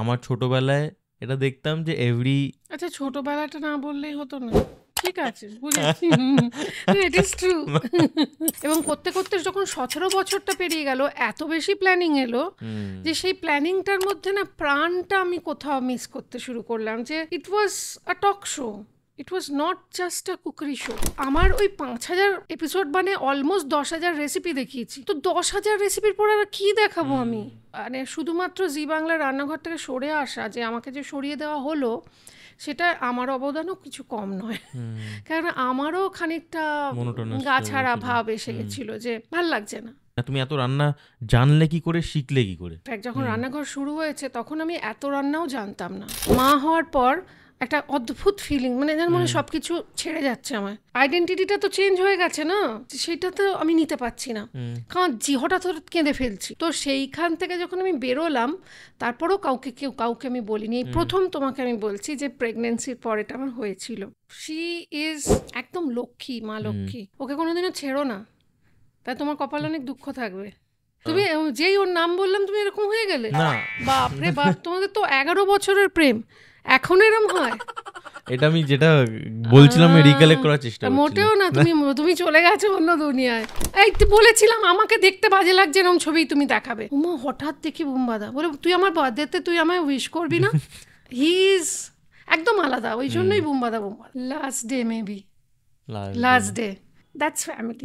আমার ছোটবেলায় এটা দেখতাম যে এভরি আচ্ছা ছোটবেলাটা না বললেই হতো না, ঠিক আছে বুঝেছি, ইট ইজ ট্রু। এবং করতে করতে যখন 17 বছরটা পেরিয়ে গেল, এত বেশি প্ল্যানিং এলো যে সেই প্ল্যানিংটার মধ্যে না প্রাণটা আমি কোথাও মিস করতে শুরু করলাম, যে it was a talk show, it was not just a cookery show. আমার ওই 5,000 এপিসোড মানে অলমোস্ট 10,000 রেসিপি দেখিয়েছি, তো 10,000 রেসিপির পর আর কি দেখাবো আমি? মানে শুধুমাত্র জি বাংলার রান্নাঘর থেকে সরে আসা, যে আমাকে যে সরিয়ে দেওয়া হলো, সেটা আমার অবদানও কিছু কম নয়, কারণ আমারও খানিকটা গাছাড়া ভাব এসে গেছিল, যে ভাল লাগছে না। তুমি এত রান্না জানলে কি করে, শিখলে কি করে? যখন রান্নাঘর শুরু হয়েছে তখন আমি এত রান্নাও জানতাম না। মা হওয়ার পর একটা অদ্ভুত ফিলিং, মানে যেন মনে সবকিছু ছেড়ে যাচ্ছে, আমার আইডেন্টিটিটা তো চেঞ্জ হয়ে গেছে না, সেটা তো আমি নিতে পারছি না, কারণ হঠাৎ হঠাৎ কেঁদে ফেলছি। তো সেইখান থেকে যখন আমি বেরোলাম, তারপরও কাউকে আমি বলিনি, এই প্রথম তোমাকে আমি বলছি যে প্রেগনেন্সির পর এটা আমার হয়েছিল। শি ইজ একদম লক্ষ্মী, মা লক্ষ্মী, ওকে কোনোদিনও ছেড়ো না, তাই তোমার কপালে অনেক দুঃখ থাকবে। তুমি যেই ওর নাম বললাম তুমি এরকম হয়ে গেলে, বাপরে বাপ, তোমাদের তো 11 বছরের প্রেম, এখন এরকম হয়? এটা আমি যেটা বলছিলাম রিকালেক্ট করার চেষ্টা করছি। মোটেও না, তুমি চলে গেছো অন্য দুনিয়ায়। এই তো বলেছিলাম আমাকে দেখতে বাজে লাগছে এরকম ছবি তুমি দেখাবে, উমা হঠাৎ দেখি বুম্বাদা বলে তুই আমার বার্থডেতে তুই আমায় উইশ করবি না? হি ইজ একদম আলাদা, ওই জন্যই বুম্বাদা। Last day maybe, last day, that's family,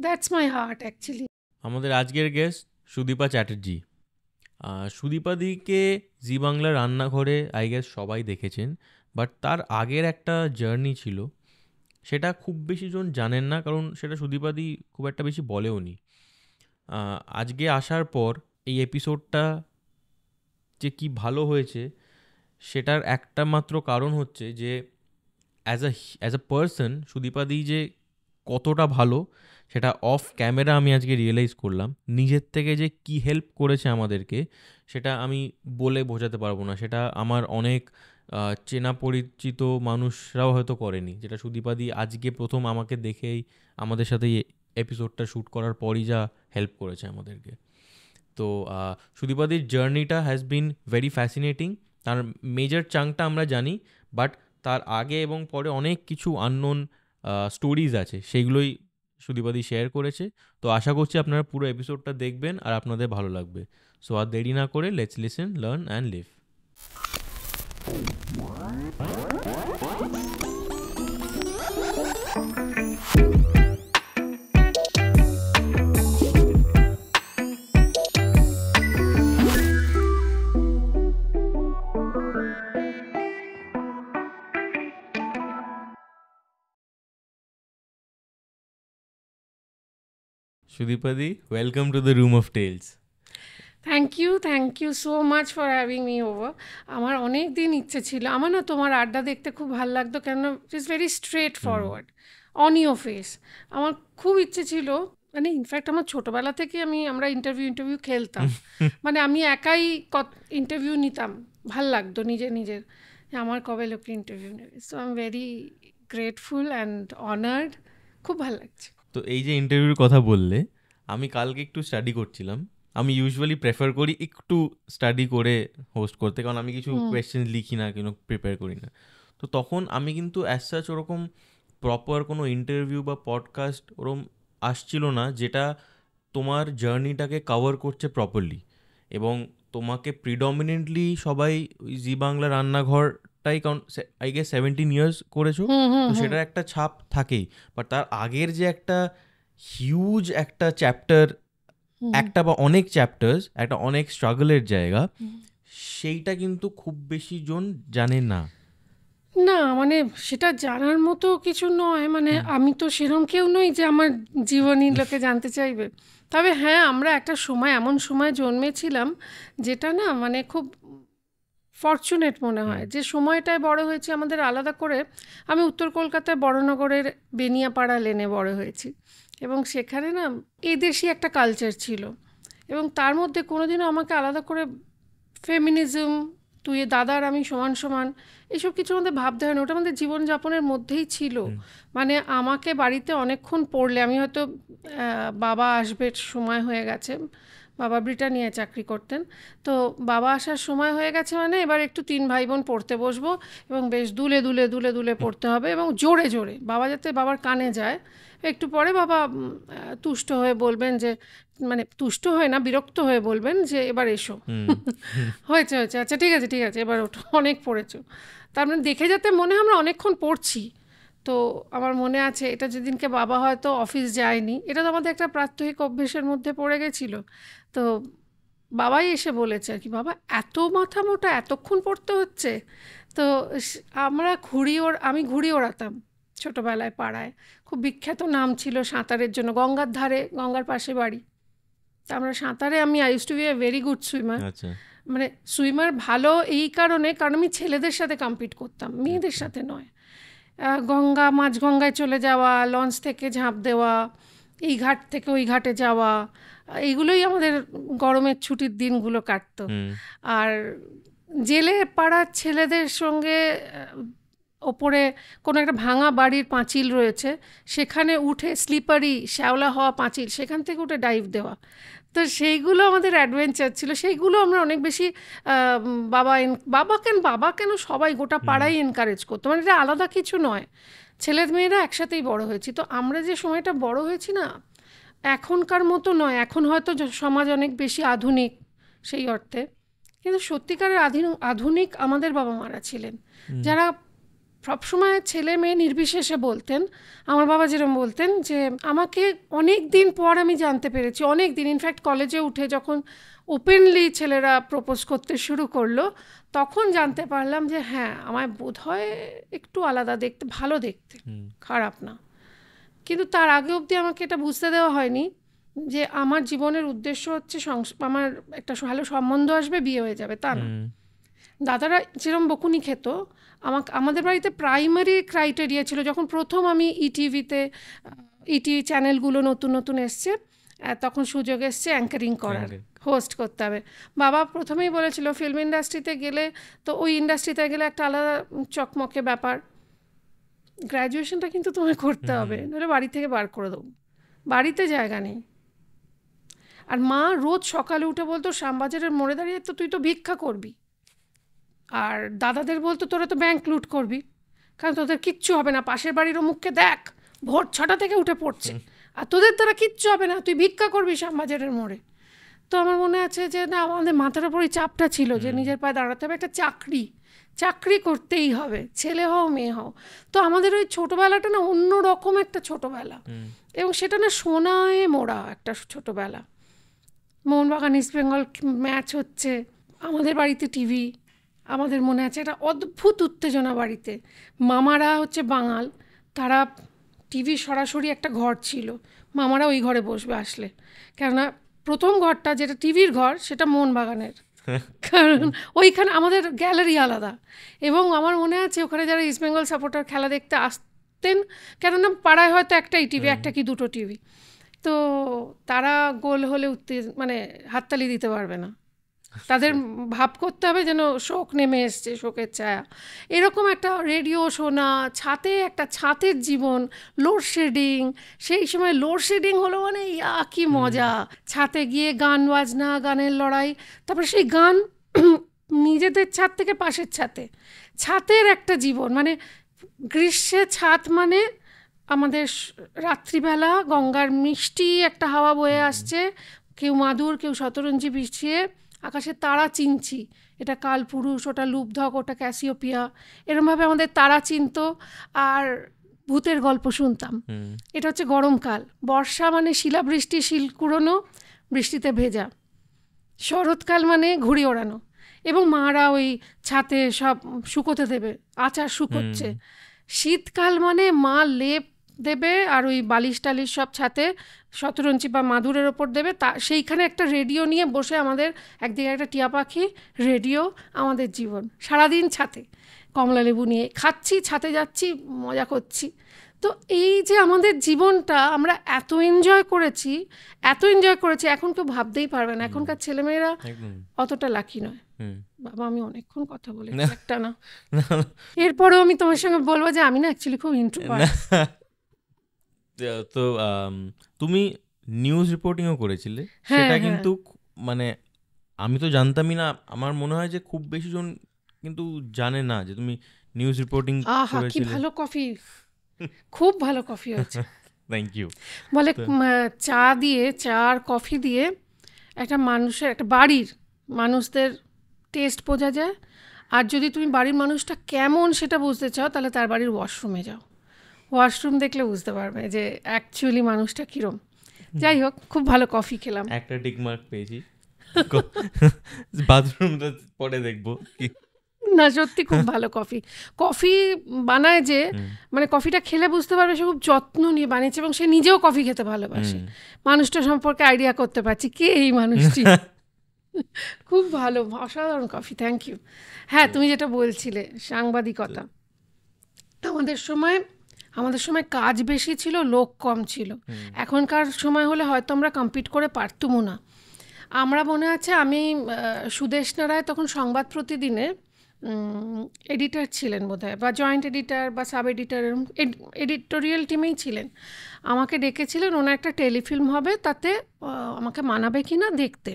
that's my heart actually. আমাদের আজকের গেস্ট সুদীপা চ্যাটার্জি। সুদীপাদিকে জি বাংলা রান্নাঘরে আই গেস সবাই দেখেছেন, বাট তার আগের একটা জার্নি ছিল, সেটা খুব বেশি জন জানেন না, কারণ সেটা সুদীপাদি খুব একটা বেশি বলেও নি। আজকে আসার পর এই এপিসোডটা যে কি ভালো হয়েছে, সেটার একটা মাত্র কারণ হচ্ছে যে অ্যাজ আ পার্সন সুদীপাদি যে কতটা ভালো, সেটা অফ ক্যামেরা আমি আজকে রিয়েলাইজ করলাম। নিজের থেকে যে কি হেল্প করেছে আমাদেরকে, সেটা আমি বলে বোঝাতে পারবো না। সেটা আমার অনেক চেনা পরিচিত মানুষরাও হয়তো করেনি, যেটা সুদীপাদি আজকে প্রথম আমাকে দেখেই আমাদের সাথে এপিসোডটা শ্যুট করার পরই যা হেল্প করেছে আমাদেরকে। তো সুদীপাদির জার্নিটা হ্যাজ বিন ভেরি ফ্যাসিনেটিং। তার মেজর চাঙ্কটা আমরা জানি, বাট তার আগে এবং পরে অনেক কিছু আননোন স্টোরিজ আছে, সেইগুলোই সুদীপাদি শেয়ার করেছে। তো আশা করছি আপনারা পুরো এপিসোডটা দেখবেন আর আপনাদের ভালো লাগবে। সো আর দেরি না করে let's listen, learn and live. সুদীপাদি, welcome to the room of tales. Thank you so much for having me over. আমার অনেক দিন ইচ্ছে ছিল, আমার না তোমার আড্ডা দেখতে খুব ভালো লাগতো, কেন it is very straight forward on your face. আমার খুব ইচ্ছে ছিল, মানে ইনফ্যাক্ট আমার ছোটোবেলা থেকে আমরা ইন্টারভিউ খেলতাম, মানে আমি একাই ইন্টারভিউ নিতাম, ভাল লাগতো নিজের আমার কবে লোকে ইন্টারভিউ নেবে। So I am very grateful and honoured, খুব ভালো লাগছে। তো এই যে ইন্টারভিউর কথা বললে, আমি কালকে একটু স্টাডি করছিলাম। আমি ইউজুয়ালি প্রেফার করি একটু স্টাডি করে হোস্ট করতে, কারণ আমি কিছু কোয়েশ্চেন লিখি না, কোনো প্রিপেয়ার করি না। তো তখন আমি কিন্তু অ্যাজ সাচ ওরকম প্রপার কোনো ইন্টারভিউ বা পডকাস্ট ওরকম আসছিল না, যেটা তোমার জার্নিটাকে কভার করছে প্রপারলি। এবং তোমাকে প্রিডমিনেন্টলি সবাই ওই জি বাংলা রান্নাঘরটাই, কারণ আই গেস 17 ইয়ার্স করেছো, তো সেটার একটা ছাপ থাকেই। বাট তার আগের যে একটা হিউজ একটা চ্যাপ্টার, একটা বা অনেক চ্যাপ্টার্স, একটা অনেক স্ট্রাগলের জায়গা, সেইটা কিন্তু খুব বেশি জন জানে না। না মানে সেটা জানার মতো কিছু নয়, মানে আমি তো সেরকম কেউ নই যে আমার জীবনী লোকে জানতে চাইবে। তবে হ্যাঁ, আমরা একটা সময় এমন সময় জন্মেছিলাম যেটা না মানে খুব ফরচুনেট মনে হয়, যে সময়টায় বড় হয়েছি আমাদের আলাদা করে। আমি উত্তর কলকাতায় বড়নগরের বেনিয়াপাড়া লেনে বড় হয়েছি, এবং সেখানে না এদেশি একটা কালচার ছিল, এবং তার মধ্যে কোনোদিনও আমাকে আলাদা করে ফেমিনিজম, তুই দাদা আর আমি সমান সমান, এসব কিছু আমাদের ভাবতে হয় না, ওটা আমাদের জীবনযাপনের মধ্যেই ছিল। মানে আমাকে বাড়িতে অনেকক্ষণ পড়লে, আমি হয়তো বাবা আসবে সময় হয়ে গেছে, বাবা ব্রিটানিয়ায় চাকরি করতেন। তো বাবা আসার সময় হয়ে গেছে, মানে এবার একটু 3 ভাই বোন পড়তে বসবো এবং বেশ দুলে দুলে দুলে দুলে পড়তে হবে এবং জোরে জোরে, বাবা যাতে বাবার কানে যায়। একটু পরে বাবা তুষ্ট হয়ে বলবেন যে, মানে তুষ্ট হয়ে না, বিরক্ত হয়ে বলবেন যে এবার এসো, হয়েছে হয়েছে, আচ্ছা ঠিক আছে ঠিক আছে, এবার ওঠো, অনেক পড়েছো। তার মানে দেখে যাতে মনে হয় আমরা অনেকক্ষণ পড়ছি। তো আমার মনে আছে, এটা যেদিনকে বাবা হয়তো অফিস যায়নি, এটা তো আমাদের একটা প্রাত্যহিক অভ্যেসের মধ্যে পড়ে গেছিলো। তো বাবাই এসে বলেছে আর কি, বাবা এত মাথা মোটা, এতক্ষণ পড়তে হচ্ছে। তো আমরা আমি ঘুড়ি ওড়াতাম ছোটোবেলায় পাড়ায়। খুব বিখ্যাত নাম ছিল সাঁতারের জন্য, গঙ্গার ধারে, গঙ্গার পাশে বাড়ি। তা আমরা সাঁতারে, আমি I use to be a very good swimmer. মানে সুইমার ভালো এই কারণে, কারণ আমি ছেলেদের সাথে কম্পিট করতাম, মেয়েদের সাথে নয়। মাঝ গঙ্গায় চলে যাওয়া, লঞ্চ থেকে ঝাঁপ দেওয়া, এই ঘাট থেকে ওই ঘাটে যাওয়া, এইগুলোই আমাদের গরমের ছুটির দিনগুলো কাটতো। আর জেলে পাড়ার ছেলেদের সঙ্গে ওপরে কোনো একটা ভাঙা বাড়ির পাঁচিল রয়েছে, সেখানে উঠে, স্লিপারি শ্যাওলা হওয়া পাঁচিল, সেখান থেকে উঠে ডাইভ দেওয়া। তো সেইগুলো আমাদের অ্যাডভেঞ্চার ছিল, সেইগুলো আমরা অনেক বেশি বাবা কেন সবাই গোটা পাড়াই এনকারেজ করতো। মানে এটা আলাদা কিছু নয়, ছেলে মেয়েরা একসাথেই বড় হয়েছি। তো আমরা যে সময়টা বড় হয়েছি না, এখনকার মতো নয়। এখন হয়তো সমাজ অনেক বেশি আধুনিক সেই অর্থে, কিন্তু সত্যিকারের আধুনিক আমাদের বাবা মারা ছিলেন, যারা সবসময় ছেলে মেয়ে নির্বিশেষে বলতেন। আমার বাবা যেরকম বলতেন যে, আমাকে অনেক দিন পর আমি জানতে পেরেছি, অনেক দিন, ইনফ্যাক্ট কলেজে উঠে যখন ওপেনলি ছেলেরা প্রপোজ করতে শুরু করলো, তখন জানতে পারলাম যে হ্যাঁ, আমায় বোধহয় একটু আলাদা দেখতে, ভালো দেখতে, খারাপ না। কিন্তু তার আগে অবধি আমাকে এটা বুঝতে দেওয়া হয়নি যে আমার জীবনের উদ্দেশ্য হচ্ছে আমার একটা ভালো সম্বন্ধ আসবে, বিয়ে হয়ে যাবে, তা না। দাদারা যেরকম বকুনি খেত, আমাদের বাড়িতে প্রাইমারি ক্রাইটেরিয়া ছিল, যখন প্রথম আমি ইটিভি চ্যানেলগুলো নতুন নতুন এসছে, তখন সুযোগ এসছে অ্যাঙ্কারিং করার, হোস্ট করতে হবে। বাবা প্রথমেই বলেছিল, ফিল্ম ইন্ডাস্ট্রিতে গেলে তো ওই ইন্ডাস্ট্রিতে গেলে একটা আলাদা চকমকে ব্যাপার, গ্র্যাজুয়েশনটা কিন্তু তোমায় করতে হবে, নাহলে বাড়ি থেকে বার করে দেবো, বাড়িতে জায়গা নেই। আর মা রোজ সকালে উঠে বলতো, শ্যামবাজারের মোড়ে দাঁড়িয়ে তো তুই তো ভিক্ষা করবি। আর দাদাদের বলতো, তোরা তো ব্যাংক লুট করবি, কারণ তোদের কিচ্ছু হবে না, পাশের বাড়ির মুখকে দেখ, ভোর 6টা থেকে উঠে পড়ছে, আর তোদের দ্বারা কিচ্ছু হবে না, তুই ভিক্ষা করবি শ্যামবাজারের মোড়ে। তো আমার মনে আছে যে না, আমাদের মাথার উপর এই চাপটা ছিল যে নিজের পায়ে দাঁড়াতে হবে, একটা চাকরি করতেই হবে, ছেলে হও মেয়ে হও। তো আমাদের ওই ছোটোবেলাটা না অন্য রকম একটা ছোটোবেলা, এবং সেটা না সোনায় মোড়া একটা ছোটোবেলা। মোহনবাগান ইস্ট বেঙ্গল ম্যাচ হচ্ছে, আমাদের বাড়িতে টিভি, আমাদের মনে আছে একটা অদ্ভুত উত্তেজনা বাড়িতে। মামারা হচ্ছে বাঙাল, তারা টিভি সরাসরি একটা ঘর ছিল, মামারা ওই ঘরে বসবে আসলে, কেননা প্রথম ঘরটা যেটা টিভির ঘর, সেটা মোহনবাগানের, কারণ ওইখানে আমাদের গ্যালারি আলাদা। এবং আমার মনে আছে ওখানে যারা ইস্ট বেঙ্গল সাপোর্টার খেলা দেখতে আসতেন, কেননা পাড়ায় হয়তো একটাই টিভি, একটা কি দুটো টিভি, তো তারা গোল হলে মানে হাততালি দিতে পারবে না, তাদের ভাব করতে হবে যেন শোক নেমে এসছে, শোকের ছায়া। এরকম একটা রেডিও শোনা, একটা ছাতের জীবন, লোডশেডিং, সেই সময় লোডশেডিং হলো মানে কি মজা, ছাতে গিয়ে গান বাজনা, গানের লড়াই, তারপরে সেই গান নিজেদের ছাদ থেকে পাশের ছাতের একটা জীবন, মানে গ্রীষ্মে ছাদ মানে আমাদের রাত্রিবেলা গঙ্গার মিষ্টি একটা হাওয়া বয়ে আসছে, কেউ মাদুর, কেউ শতরঞ্জি বিছিয়ে আকাশে তারা চিনছি, এটা কালপুরুষ, ওটা লুব্ধক, ওটা ক্যাসিওপিয়া, এরমভাবে আমাদের তারা চিনত। আর ভূতের গল্প শুনতাম। এটা হচ্ছে গরমকাল, বর্ষা মানে শিলাবৃষ্টি, শিল কুড়োনো, বৃষ্টিতে ভেজা। শরৎকাল মানে ঘুড়ি ওড়ানো, এবং মারা ওই ছাতে সব শুকোতে দেবে, আচার শুকোচ্ছে। শীতকাল মানে মা লেপ দেবে আর ওই বালিশ টালিশ সব ছাতে শতরঞ্চি বা মাদুরের ওপর দেবে, সেইখানে একটা রেডিও নিয়ে বসে, আমাদের একদিকে একটা টিয়া পাখি, রেডিও, আমাদের জীবন সারাদিন ছাতে, কমলা লেবু নিয়ে খাচ্ছি, ছাতে যাচ্ছি, মজা করছি। তো এই যে আমাদের জীবনটা আমরা এত এনজয় করেছি, এখন কেউ ভাবতেই পারবে না, এখনকার ছেলেমেয়েরা অতটা লাকি নয়। বাবা, আমি অনেকক্ষণ কথা বলে একটা না, এরপরেও আমি তোমার সঙ্গে বলবো যে আমি না অ্যাকচুয়ালি খুব ইন্ট্রোভার্ট। তো তুমি নিউজ রিপোর্টিংও করেছিলে, সেটা কিন্তু মানে আমি তো জানতামই না, আমার মনে হয় যে খুব বেশি জন কিন্তু জানে না যে তুমি নিউজ রিপোর্টিং আহা কি করেছিলে। ভালো কফি, খুব ভালো কফি হয়েছে। Thank you. বলে তো চা দিয়ে, চা আর কফি দিয়ে একটা মানুষের, একটা বাড়ির মানুষদের টেস্ট বোঝা যায়। আর যদি তুমি বাড়ির মানুষটা কেমন সেটা বুঝতে চাও, তাহলে তার বাড়ির ওয়াশরুমে যাও। ওয়াশরুম দেখলে বুঝতে পারবে যে অ্যাকচুয়ালি মানুষটা কীরম। যাই হোক, খুব ভালো কফি খেলাম। একটা টিক মার্ক পেয়েছি। বাথরুমটা পরে দেখবো কি। না সত্যি খুব ভালো কফি। কফি বানায় যে, মানে কফিটা খেলে বুঝতে পারবে সে খুব যত্ন নিয়ে বানিয়েছে, এবং সে নিজেও কফি খেতে ভালোবাসে। মানুষটা সম্পর্কে আইডিয়া করতে পারছি কে এই মানুষটি। খুব ভালো, অসাধারণ কফি, থ্যাংক ইউ। হ্যাঁ, তুমি যেটা বলছিলে সাংবাদিকতা, আমাদের সময় কাজ বেশি ছিল, লোক কম ছিল। এখনকার সময় হলে হয়তো আমরা কম্পিট করে পারতুমও না। আমরা মনে আছে আমি সুদেষ্ণা রায় তখন সংবাদ প্রতিদিনে এডিটর ছিলেন বোধহয়, বা জয়েন্ট এডিটর বা সাব এডিটর, এডিটোরিয়াল টিমেই ছিলেন। আমাকে ডেকেছিলেন, ওনার একটা টেলিফিল্ম হবে, তাতে আমাকে মানাবে কি না দেখতে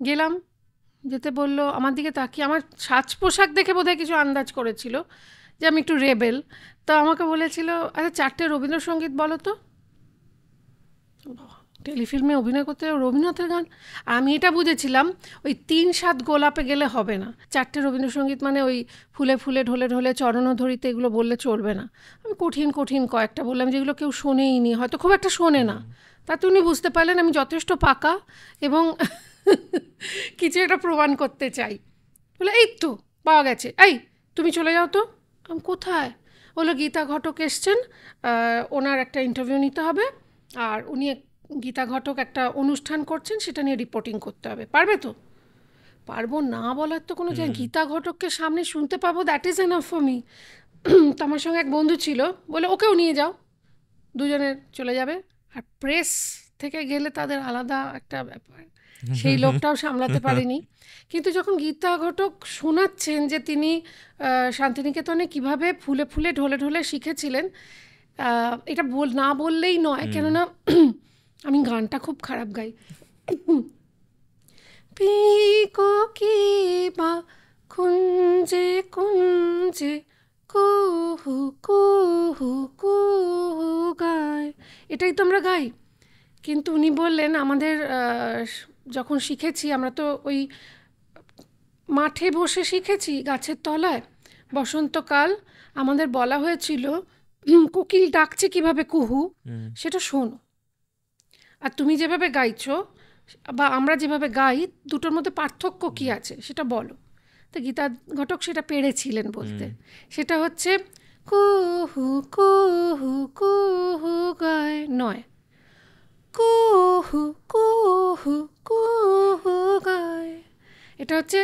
গেলাম। যেতে বললো, আমার দিকে তাকিয়ে আমার সাজ পোশাক দেখে বোধহয় কিছু আন্দাজ করেছিল যে আমি একটু রেবেল। তো আমাকে বলেছিল, আচ্ছা 4টে রবীন্দ্রসঙ্গীত বলো তো। টেলিফিল্মে অভিনয় করতে রবীন্দ্রনাথের গান, আমি এটা বুঝেছিলাম ওই 3-7 গোলাপে গেলে হবে না। 4টে রবীন্দ্রসঙ্গীত মানে ওই ফুলে ফুলে ঢলে ঢলে চরণধরিতে, এগুলো বললে চলবে না। আমি কঠিন কঠিন কয়েকটা বললাম, যেগুলো কেউ শোনেই নি, হয়তো খুব একটা শোনে না। তাতে উনি বুঝতে পারলেন আমি যথেষ্ট পাকা এবং কিছু একটা প্রমাণ করতে চাই। বলে, এই তো পাওয়া গেছে, এই তুমি চলে যাও তো। আমি, কোথায়? বললো, গীতা ঘটক এসছেন, ওনার একটা ইন্টারভিউ নিতে হবে, আর উনি গীতা ঘটক একটা অনুষ্ঠান করছেন, সেটা নিয়ে রিপোর্টিং করতে হবে। পারবে তো? পারবো না বলার তো কোনো জায়গা, গীতা ঘটককে সামনে শুনতে পাবো, that is enough for me. তো আমার সঙ্গে এক বন্ধু ছিল, বলে ওকেও নিয়ে যাও, দুজনের চলে যাবে। আর প্রেস থেকে গেলে তাদের আলাদা একটা ব্যাপার, সেই লোকটাও সামলাতে পারেনি। কিন্তু যখন গীতা ঘটক শোনাচ্ছেন যে তিনি শান্তিনিকেতনে কিভাবে ফুলে ফুলে ঢলে ঢলে শিখেছিলেন, এটা না বললেই নয়, কেননা আমি গানটা খুব খারাপ গাই। পিকো কি বা কুঞ্জে কুঞ্জে কুহু কুহু কুহু গায়, এটাই তো আমরা গাই। কিন্তু উনি বললেন, আমাদের যখন শিখেছি, আমরা তো ওই মাঠে বসে শিখেছি গাছের তলায়, বসন্তকাল, আমাদের বলা হয়েছিল কোকিল ডাকছে কিভাবে কুহু, সেটা শোনো। আর তুমি যেভাবে গাইছো বা আমরা যেভাবে গাই, দুটোর মধ্যে পার্থক্য কী আছে সেটা বলো। তো গীতা ঘটক সেটা পেরেছিলেন বলতে। সেটা হচ্ছে কুহু কুহু কুহু গায় নয়, কুহু কুহু কুহু গায়। এটা হচ্ছে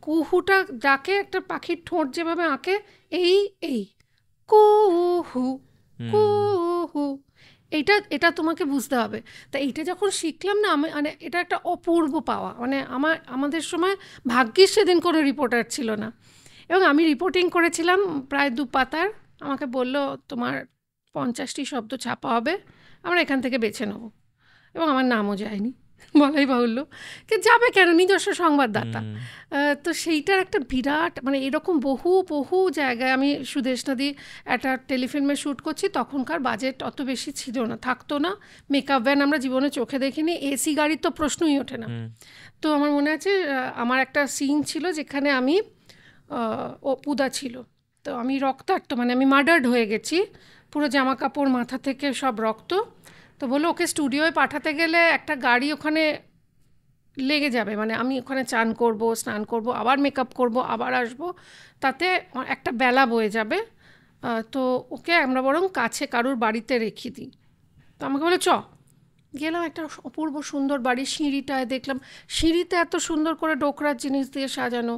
কুহুটা ডাকে, একটা পাখির ঠোঁট যেভাবে আঁকে, এই কুহু কুহু, এটা তোমাকে বুঝতে হবে। তা এইটা যখন শিখলাম না, আমি মানে এটা একটা অপূর্ব পাওয়া। মানে আমাদের সময় ভাগ্যিস সেদিন কোনো রিপোর্টার ছিল না, এবং আমি রিপোর্টিং করেছিলাম প্রায় 2 পাতার। আমাকে বলল, তোমার 50টি শব্দ ছাপা হবে, আমরা এখান থেকে বেছে নেব। এবং আমার নামও যায়নি, বলাই বাহুল্য, কে যাবে কেন, নিজস্ব সংবাদদাতা। তো সেইটার একটা বিরাট, মানে এরকম বহু বহু জায়গায় আমি সুদেষ্ণাদি একটা টেলিফিল্মে শ্যুট করছি, তখনকার বাজেট অত বেশি ছিল না, থাকতো না, মেকআপ ভ্যান আমরা জীবনে চোখে দেখিনি, এসি গাড়ির তো প্রশ্নই ওঠে না। তো আমার মনে আছে, আমার একটা সিন ছিল যেখানে আমি অপুদা ছিল, তো আমি রক্তাক্ত, মানে আমি মার্ডার্ড হয়ে গেছি, পুরো জামা কাপড় মাথা থেকে সব রক্ত। তো বললো, ওকে স্টুডিওয় পাঠাতে গেলে একটা গাড়ি ওখানে লেগে যাবে, মানে আমি ওখানে চান করব, স্নান করব, আবার মেকআপ করব, আবার আসব, তাতে একটা বেলা বয়ে যাবে। তো ওকে আমরা বরং কাছে কারুর বাড়িতে রেখে দিই। তো আমাকে বলে, চ। গেলাম একটা অপূর্ব সুন্দর বাড়ি, সিঁড়িটায় দেখলাম, সিঁড়িতে এত সুন্দর করে ডোকরার জিনিস দিয়ে সাজানো,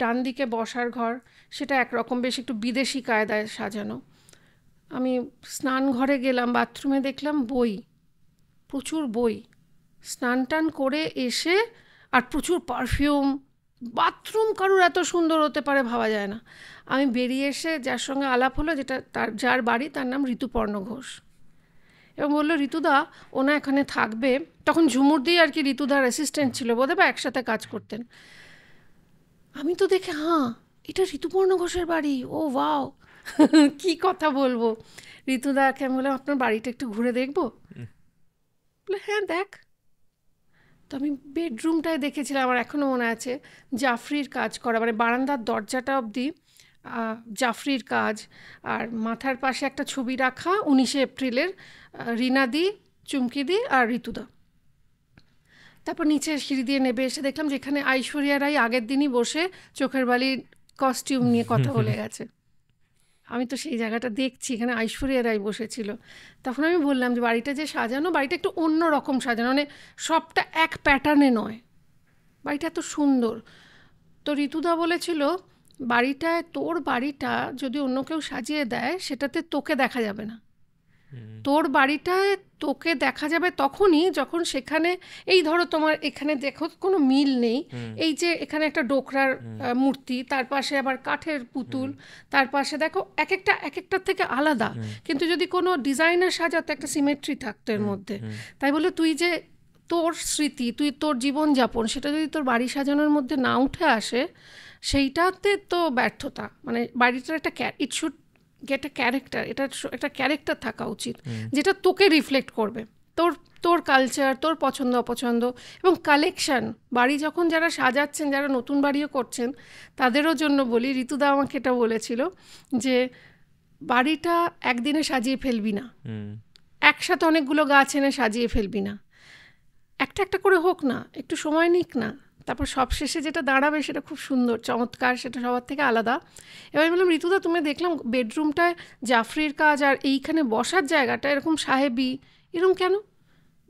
ডান দিকে বসার ঘর, সেটা একরকম বেশ একটু বিদেশি কায়দায় সাজানো। আমি স্নান ঘরে গেলাম, বাথরুমে দেখলাম বই, প্রচুর বই, স্নান টান করে এসে, আর প্রচুর পারফিউম। বাথরুম কারুর এত সুন্দর হতে পারে ভাবা যায় না। আমি বেরিয়ে এসে যার সঙ্গে আলাপ হলো, যার বাড়ি, তার নাম ঋতুপর্ণ ঘোষ, এবং বললো ঋতুদা ওনা এখানে থাকবে, তখন ঝুমুরদি আর কি ঋতুদার অ্যাসিস্ট্যান্ট ছিল বোধহয় বা একসাথে কাজ করতেন। আমি তো দেখে এটা ঋতুপর্ণ ঘোষের বাড়ি, ও ওয়াও কি কথা বলবো। ঋতুদাকে আমি বললাম আপনার বাড়িটা একটু ঘুরে দেখবো, বলে হ্যাঁ দেখ। তো আমি বেডরুমটায় দেখেছিলাম, আমার এখনও মনে আছে, জাফরির কাজ করা, মানে বারান্দার দরজাটা অবধি জাফরির কাজ, আর মাথার পাশে একটা ছবি রাখা 19শে এপ্রিলের, রিনাদি, চুমকিদি আর ঋতুদা। তারপর নিচে সিঁড়ি দিয়ে নেবে এসে দেখলাম যেখানে ঐশ্বরিয়া রাই আগের দিনই বসে চোখের বালির কস্টিউম নিয়ে কথা বলে গেছে। আমি তো সেই জায়গাটা দেখছি, এখানে ঐশ্বরিয়া রাই বসেছিল। তখন আমি বললাম যে বাড়িটা যে সাজানো, বাড়িটা একটু অন্য রকম সাজানো, মানে সবটা এক প্যাটার্নে নয়, বাড়িটা এত সুন্দর। তো ঋতুদা বলেছিল বাড়িটায়, তোর বাড়িটা যদি অন্য কেউ সাজিয়ে দেয় সেটাতে তোকে দেখা যাবে না, তোর বাড়িটায় তোকে দেখা যাবে তখনই যখন সেখানে, এই ধরো তোমার এখানে দেখো কোনো মিল নেই, এই যে এখানে একটা ডোকরার মূর্তি, তার পাশে আবার কাঠের পুতুল, তার পাশে দেখো এক একটার থেকে আলাদা, কিন্তু যদি কোনো ডিজাইনার সাজাতো একটা সিমেট্রি থাকতো এর মধ্যে। তাই বলে তুই যে তোর স্মৃতি, তুই তোর জীবনযাপন, সেটা যদি তোর বাড়ি সাজানোর মধ্যে না উঠে আসে, সেইটাতে তো ব্যর্থতা। মানে বাড়িটার একটা it should get a character, এটা একটা ক্যারেক্টার থাকা উচিত যেটা তোকে রিফ্লেক্ট করবে, তোর তোর কালচার, তোর পছন্দ অপছন্দ এবং কালেকশন। বাড়ি যখন যারা সাজাচ্ছেন, যারা নতুন বাড়িও করছেন, তাদেরও জন্য বলি, ঋতুদা আমাকে এটা বলেছিল যে বাড়িটা একদিনে সাজিয়ে ফেলবি না, একসাথে অনেকগুলো গাছ এনে সাজিয়ে ফেলবি না, একটা একটা করে হোক না, একটু সময় নিক না, তারপর সবশেষে যেটা দাঁড়াবে সেটা খুব সুন্দর চমৎকার, সেটা সবার থেকে আলাদা। এবার বললাম ঋতুদা তুমি দেখলাম বেডরুমটায় জাফরির কাজ আর এইখানে বসার জায়গাটা এরকম সাহেবি, এরকম কেন?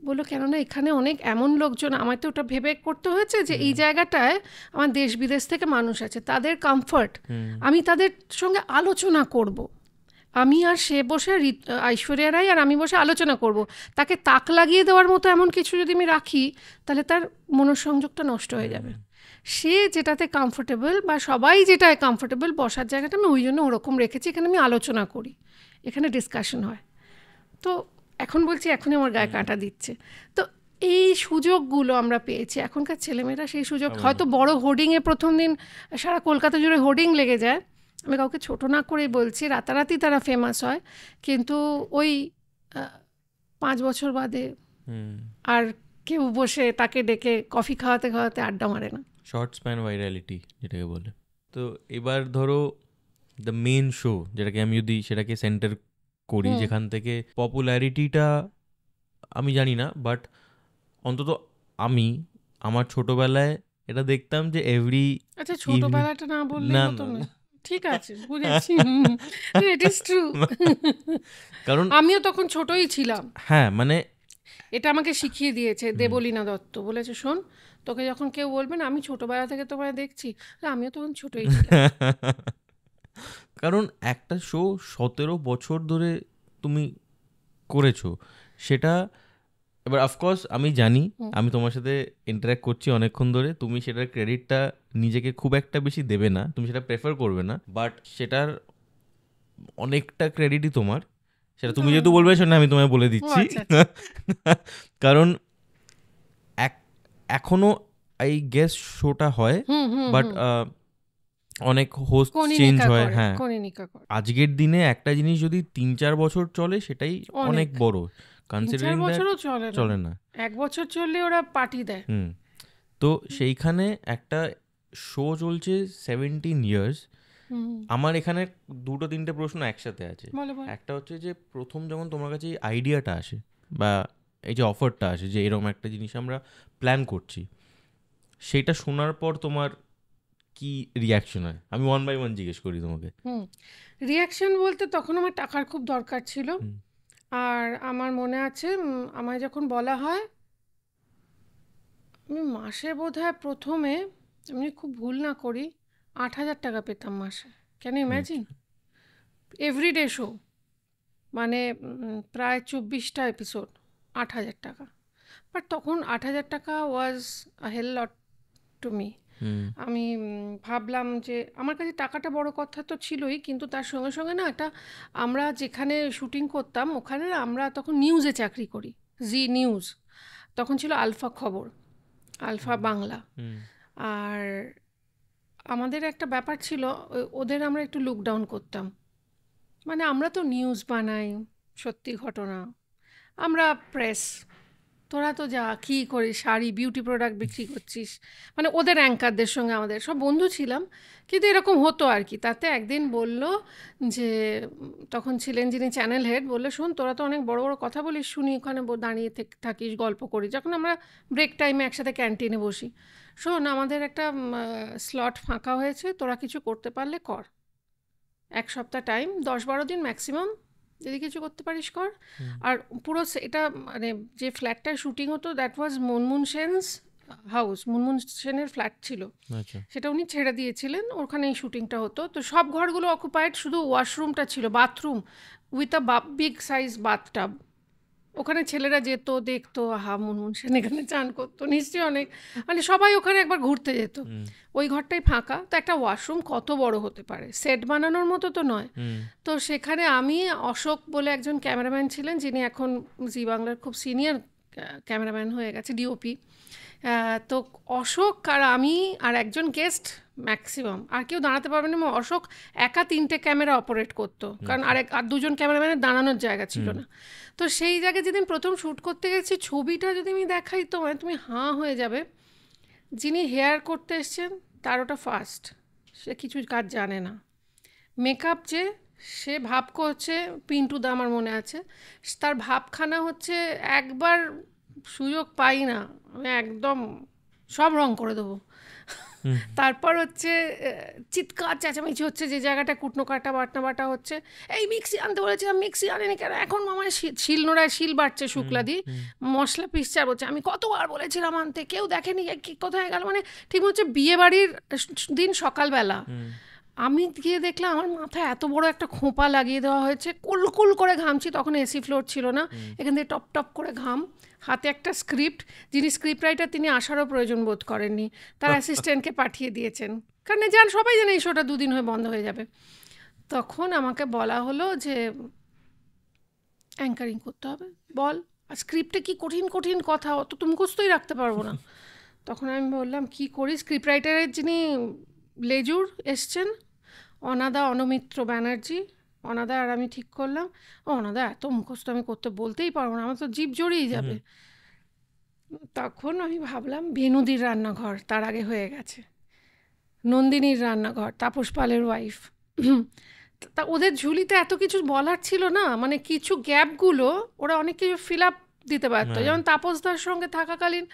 বললো কেননা এখানে অনেক এমন লোকজন, আমায় তো ওটা ভেবে করতে হয়েছে যে এই জায়গাটায় আমার দেশ বিদেশ থেকে মানুষ আছে, তাদের কমফর্ট, আমি তাদের সঙ্গে আলোচনা করব, আমি আর সে বসে ঐশ্বরিয়া রাই আর আমি বসে আলোচনা করব, তাকে তাক লাগিয়ে দেওয়ার মতো এমন কিছু যদি আমি রাখি তাহলে তার মনোসংযোগটা নষ্ট হয়ে যাবে। সে যেটাতে কমফোর্টেবল বা সবাই যেটায় কমফোর্টেবল বসার জায়গাটা আমি ওই জন্য ওরকম রেখেছি, এখানে আমি আলোচনা করি, এখানে ডিসকাশন হয়। তো এখন বলছি এখনই আমার গায়ে কাঁটা দিচ্ছে। তো এই সুযোগগুলো আমরা পেয়েছি, এখনকার ছেলেমেয়েরা সেই সুযোগ, হয়তো বড় হোর্ডিংয়ে প্রথম দিন সারা কলকাতা জুড়ে হোর্ডিং লেগে যায়, আমি কাউকে ছোট না করেই বলছি, রাতারাতি তারা ফেমাস হয়, কিন্তু ওই 5 বছর বাদে আর কেউ বসে তাকে ডেকে কফি খাওয়াতে খাওয়াতে আড্ডা মারে না। শর্ট স্প্যান ভাইরালিটি যেটাকে বলে। তো এবার ধরো দ্য মেন শো, যেটাকে আমি যদি সেটাকে সেন্টার করি, যেখান থেকে পপুলারিটিটা আমি জানি না, বাট অন্তত আমি আমার ছোটবেলায় এটা দেখতাম যে এভরি, আচ্ছা ছোটবেলাটা না বললে হতো না, ঠিক আছে বুঝেছি, ইট ইজ ট্রু, কারণ আমিও তখন ছোটই ছিলাম। হ্যাঁ মানে এটা আমাকে শিখিয়ে দিয়েছে দেবলীনা দত্ত, বলেছে শোন তোকে যখন কেউ বলবে না আমি ছোটবেলা থেকে তোমায় দেখছি, আমিও তখন ছোটই ছিলাম। কারণ একটা শো 17 বছর ধরে তুমি করেছো, সেটা এবার অফকোর্স আমি জানি, আমি তোমার সাথে ইন্টারাক্ট করছি অনেকক্ষণ ধরে, তুমি সেটার ক্রেডিটটা নিজেকে খুব একটা বেশি দেবে না, তুমি সেটা প্রেফার করবে না, বাট সেটার অনেকটা ক্রেডিটই তোমার। সেটা তুমি যেহেতু বলবে সেটা আমি তোমায় বলে দিচ্ছি, কারণ এখনো আই গেস শোটা হয়, বাট অনেক হোস্ট চেঞ্জ হয়। হ্যাঁ, আজকের দিনে একটা জিনিস যদি 3-4 বছর চলে সেটাই অনেক বড়, কনসিডারিং চলে না, 1 বছর চললে ওরা পার্টি দেয়। তো সেইখানে একটা শো চলছে 17 ইয়ার্স। আমার এখানে 2-3টে প্রশ্ন একসাথে আছে। একটা হচ্ছে যে প্রথম যখন তোমার কাছে এই আইডিয়াটা আসে বা এই যে অফারটা আসে যে এরকম একটা জিনিস আমরা প্ল্যান করছি, সেইটা শোনার পর তোমার কি রিয়াকশন হয়? আমি 1 by 1 জিজ্ঞেস করি তোমাকে। রিয়াকশন বলতে তখন আমার টাকার খুব দরকার ছিল, আর আমার মনে আছে আমায় যখন বলা হয়, আমি মাসে বোধহয় প্রথমে, আমি খুব ভুল না করি, 8,000 টাকা পেতাম মাসে। Can you imagine? Everyday show, মানে প্রায় 24টা এপিসোড, 8,000 টাকা। বাট তখন 8,000 টাকা ওয়াজ আ হেল লট টু মি। আমি ভাবলাম যে আমার কাছে টাকাটা বড় কথা তো ছিলই, কিন্তু তার সঙ্গে সঙ্গে না একটা, আমরা যেখানে শুটিং করতাম ওখানে না আমরা তখন নিউজে চাকরি করি, জি নিউজ, তখন ছিল আলফা খবর, আলফা বাংলা। আর আমাদের একটা ব্যাপার ছিল, ওদের আমরা একটু লুক ডাউন করতাম, মানে আমরা তো নিউজ বানাই, সত্যি ঘটনা, আমরা প্রেস, তোরা তো যা কী করিস, শাড়ি বিউটি প্রোডাক্ট বিক্রি করছিস, মানে ওদের অ্যাঙ্কারদের সঙ্গে আমাদের সব বন্ধু ছিলাম, কিন্তু এরকম হতো আর কি। তাতে একদিন বলল যে, তখন ছিলেন যিনি চ্যানেল হেড, বললে শোন তোরা তো অনেক বড় বড় কথা বলিস, শুনি ওখানে দাঁড়িয়ে থাকিস, গল্প করি, যখন আমরা ব্রেক টাইমে একসাথে ক্যান্টিনে বসি, শোন আমাদের একটা স্লট ফাঁকা হয়েছে, তোরা কিছু করতে পারলে কর, 1 সপ্তাহ টাইম, 10-12 দিন ম্যাক্সিমাম, যদি কিছু করতে পারিস কর। আর পুরো এটা মানে যে ফ্ল্যাটটায় শুটিং হতো, that was Moon Moon Sen's house, Moon Moon সেনের ফ্ল্যাট ছিল, সেটা উনি ছেড়ে দিয়েছিলেন, ওখানে এই শুটিংটা হতো। তো সব ঘরগুলো অকুপাইড, শুধু ওয়াশরুমটা ছিল, bathroom with a big size bathtub, ওখানে ছেলেরা যেত, দেখতো, আহা মুনমুন সেন এখানে চান করতো, নিশ্চয়ই অনেক, মানে সবাই ওখানে একবার ঘুরতে যেত। ওই ঘরটাই ফাঁকা, তো একটা ওয়াশরুম কত বড় হতে পারে, সেট বানানোর মতো তো নয়। তো সেখানে আমি, অশোক বলে একজন ক্যামেরাম্যান ছিলেন, যিনি এখন জি বাংলার খুব সিনিয়র ক্যামেরাম্যান হয়ে গেছে, ডিওপি, তো অশোক আর আমি আর একজন গেস্ট ম্যাক্সিমাম, আর কেউ দাঁড়াতে পারবে না। অশোক একা 3টে ক্যামেরা অপারেট করতো, কারণ আর 2জন ক্যামেরাম্যানের দাঁড়ানোর জায়গা ছিল না। তো সেই জায়গায় যেদিন প্রথম শ্যুট করতে গেছি, ছবিটা যদি আমি দেখাই তো মানে তুমি হাঁ হয়ে যাবে। যিনি হেয়ার করতে এসছেন তার ওটা ফার্স্ট, সে কিছু কাজ জানে না, মেকআপ যে সে ভাব করছে, পিন্টু দা আমার মনে আছে, তার ভাবখানা হচ্ছে একবার সুযোগ পাই না, আমি একদম সব রং করে দেবো। তারপর হচ্ছে চিৎকার চেঁচামেচি হচ্ছে, যে জায়গাটা কুটনো কাটা বাটনা বাটা হচ্ছে, এই মিক্সি আনতে বলেছিলাম, মিক্সি আনেনি কেন, এখন মামায় শিল নোড়ায় শিল বাটছে শুক্লা দি, মশলা পিসছে, আর বলছে আমি কতবার বলেছিলাম আনতে, কেউ দেখেনি, কোথায় গেল, মানে ঠিক হচ্ছে বিয়ে বাড়ির দিন সকালবেলা। আমি গিয়ে দেখলাম আমার মাথায় এত বড় একটা খোঁপা লাগিয়ে দেওয়া হয়েছে, কুলকুল করে ঘামছি, তখন এসি ফ্লোর ছিল না, এখান থেকে টপ টপ করে ঘাম, হাতে একটা স্ক্রিপ্ট, যিনি স্ক্রিপ্ট রাইটার তিনি আসারও প্রয়োজন বোধ করেননি, তার অ্যাসিস্ট্যান্টকে পাঠিয়ে দিয়েছেন, কারণ সবাই জানে এই শোটা 2 দিন হয়ে বন্ধ হয়ে যাবে। তখন আমাকে বলা হলো যে অ্যাঙ্কারিং করতে হবে, বল, আর স্ক্রিপ্টে কি কঠিন কঠিন কথা, অত তো মুখস্থই রাখতে পারবো না। তখন আমি বললাম কি করি, স্ক্রিপ্ট রাইটারের যিনি লেজুর এসছেন, অনাদা, অনমিত্র ব্যানার্জি, অনাদা আর আমি ঠিক করলাম, অনাদা এত মুখস্থ আমি করতে বলতেই পারবো না, আমার তো জিভ জড়িয়ে যাবে। তখন আমি ভাবলাম বেনুদির রান্নাঘর তার আগে হয়ে গেছে, নন্দিনীর রান্নাঘর, তাপস পালের ওয়াইফ, তা ওদের ঝুলিতে এত কিছু বলার ছিল না, মানে কিছু গ্যাপগুলো ওরা অনেক কিছু ফিল আপ দিতে পারতো। যেমন তাপসদার সঙ্গে থাকাকালীন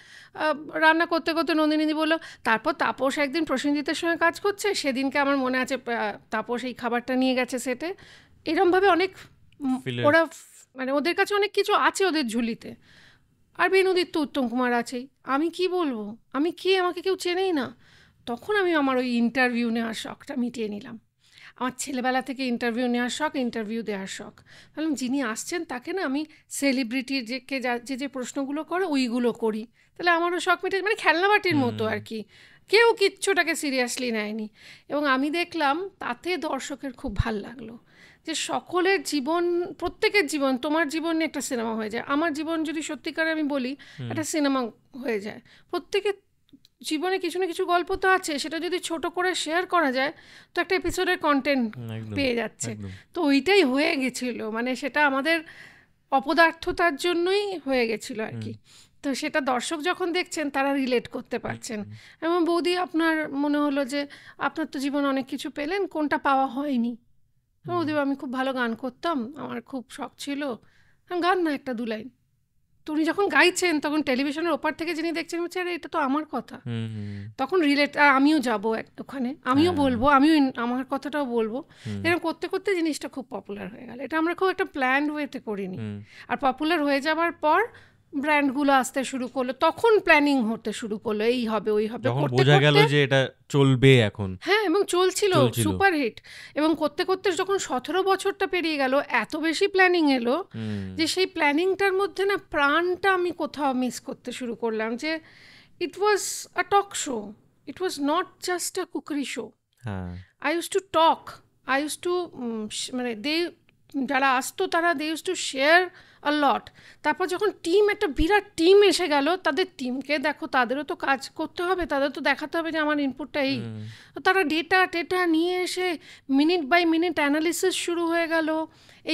রান্না করতে করতে নন্দিনী বললো, তারপর তাপস একদিন প্রসেনজিতের সঙ্গে কাজ করছে, সেদিনকে আমার মনে আছে তাপস এই খাবারটা নিয়ে গেছে সেটে, এরমভাবে অনেক ওরা, মানে ওদের কাছে অনেক কিছু আছে ওদের ঝুলিতে। আর বেনুদির তো উত্তম কুমার আছেই, আমি কি বলবো, আমি কে, আমাকে কেউ চেনেই না। তখন আমি আমার ওই ইন্টারভিউ নেওয়ার শখটা মিটিয়ে নিলাম, আমার ছেলেবেলা থেকে ইন্টারভিউ নেওয়ার শখ, ইন্টারভিউ দেওয়ার শখ। ভাবলাম যিনি আসছেন তাকে না আমি সেলিব্রিটির যে প্রশ্নগুলো করে ওইগুলো করি, তাহলে আমারও শখ মিটে, মানে খেলনাবাটির মতো আর কি, কেউ কিচ্ছুটাকে সিরিয়াসলি নেয়নি। এবং আমি দেখলাম তাতে দর্শকের খুব ভাল লাগলো, যে সকলের জীবন, প্রত্যেকের জীবন, তোমার জীবন নিয়ে একটা সিনেমা হয়ে যায়, আমার জীবন যদি সত্যিকারে আমি বলি একটা সিনেমা হয়ে যায়। প্রত্যেকের জীবনে কিছু না কিছু গল্প তো আছে, সেটা যদি ছোট করে শেয়ার করা যায় তো একটা এপিসোডের কন্টেন্ট পেয়ে যাচ্ছে। তো ওইটাই হয়ে গেছিল, মানে সেটা আমাদের অপদার্থতার জন্যই হয়ে গেছিল আর কি। তো সেটা দর্শক যখন দেখছেন তারা রিলেট করতে পারছেন। এবং বৌদি আপনার মনে হলো যে আপনার তো জীবন অনেক কিছু পেলেন, কোনটা পাওয়া হয়নি? বৌদি আমি খুব ভালো গান করতাম, আমার খুব শখ ছিল, গান না একটা 2 লাইন। তো উনি যখন গাইছেন তখন টেলিভিশনের ওপার থেকে যিনি দেখছেন বলছে আরে এটা তো আমার কথা, তখন রিলেট, আর আমিও যাবো ওখানে, আমিও বলবো, আমিও আমার কথাটাও বলবো। এরকম করতে করতে জিনিসটা খুব পপুলার হয়ে গেল। এটা আমরা খুব একটা প্ল্যান্ড ওয়েতে করিনি। আর পপুলার হয়ে যাওয়ার পর ব্র্যান্ডগুলো আসতে শুরু করলো, তখন প্ল্যানিং হতে শুরু করলো, এই হবে ওই হবে, করতে বোঝা গেল যে এটা চলবে এখন। হ্যাঁ, এবং চলছিল সুপারহিট। এবং করতে করতে যখন 17 বছরটা পেরিয়ে গেল, এত বেশি প্ল্যানিং এলো যে সেই প্ল্যানিংটার মধ্যে না প্রাণটা আমি কোথাও মিস করতে শুরু করলাম, যে it was a talk show, it was not just a cookery show. হ্যাঁ I used to talk. I used to মানে যারা আসতো তারা they used to share a lot. তারপর যখন একটা বিরাট টিম এসে গেল, তাদের টিমকে দেখো, তাদেরও তো কাজ করতে হবে, তাদের তো দেখাতে হবে যে আমার ইনপুটটা এই। তো তারা ডেটা নিয়ে এসে মিনিট বাই মিনিট অ্যানালিসিস শুরু হয়ে গেল।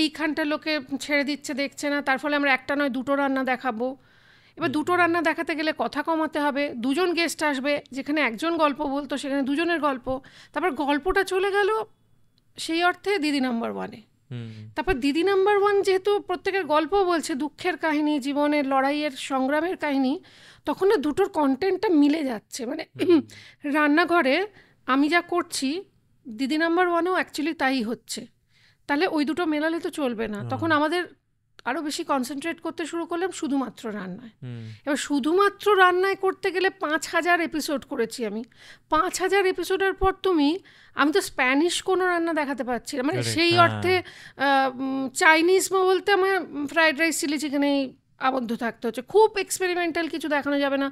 এইখানটা লোকে ছেড়ে দিচ্ছে, দেখছে না, তার ফলে আমরা একটা নয় দুটো রান্না দেখাবো। এবার দুটো রান্না দেখাতে গেলে কথা কমাতে হবে, দুজন গেস্ট আসবে, যেখানে একজন গল্প বলতো সেখানে দুজনের গল্প। তারপর গল্পটা চলে গেল সেই অর্থে দিদি নাম্বার ওয়ানে। তারপর দিদি নাম্বার ওয়ান যেহেতু প্রত্যেকের গল্প বলছে, দুঃখের কাহিনী, জীবনের লড়াইয়ের সংগ্রামের কাহিনী, তখন না দুটোর কন্টেন্টটা মিলে যাচ্ছে। মানে রান্নাঘরে আমি যা করছি দিদি নাম্বার ওয়ানেও অ্যাকচুয়ালি তাই হচ্ছে। তাহলে ওই দুটো মেলালে তো চলবে না। তখন আমাদের আরও বেশি কনসেন্ট্রেট করতে শুরু করলাম শুধুমাত্র রান্নায়। এবার শুধুমাত্র রান্নায় করতে গেলে 5,000 এপিসোড করেছি আমি। 5,000 এপিসোডের পর আমি তো স্প্যানিশ কোনো রান্না দেখাতে পারছি না। মানে সেই অর্থে চাইনিজ বলতে আমার ফ্রাইড রাইস, চিলি চিকেনেই আবদ্ধ থাকতে হচ্ছে। খুব এক্সপেরিমেন্টাল কিছু দেখানো যাবে না,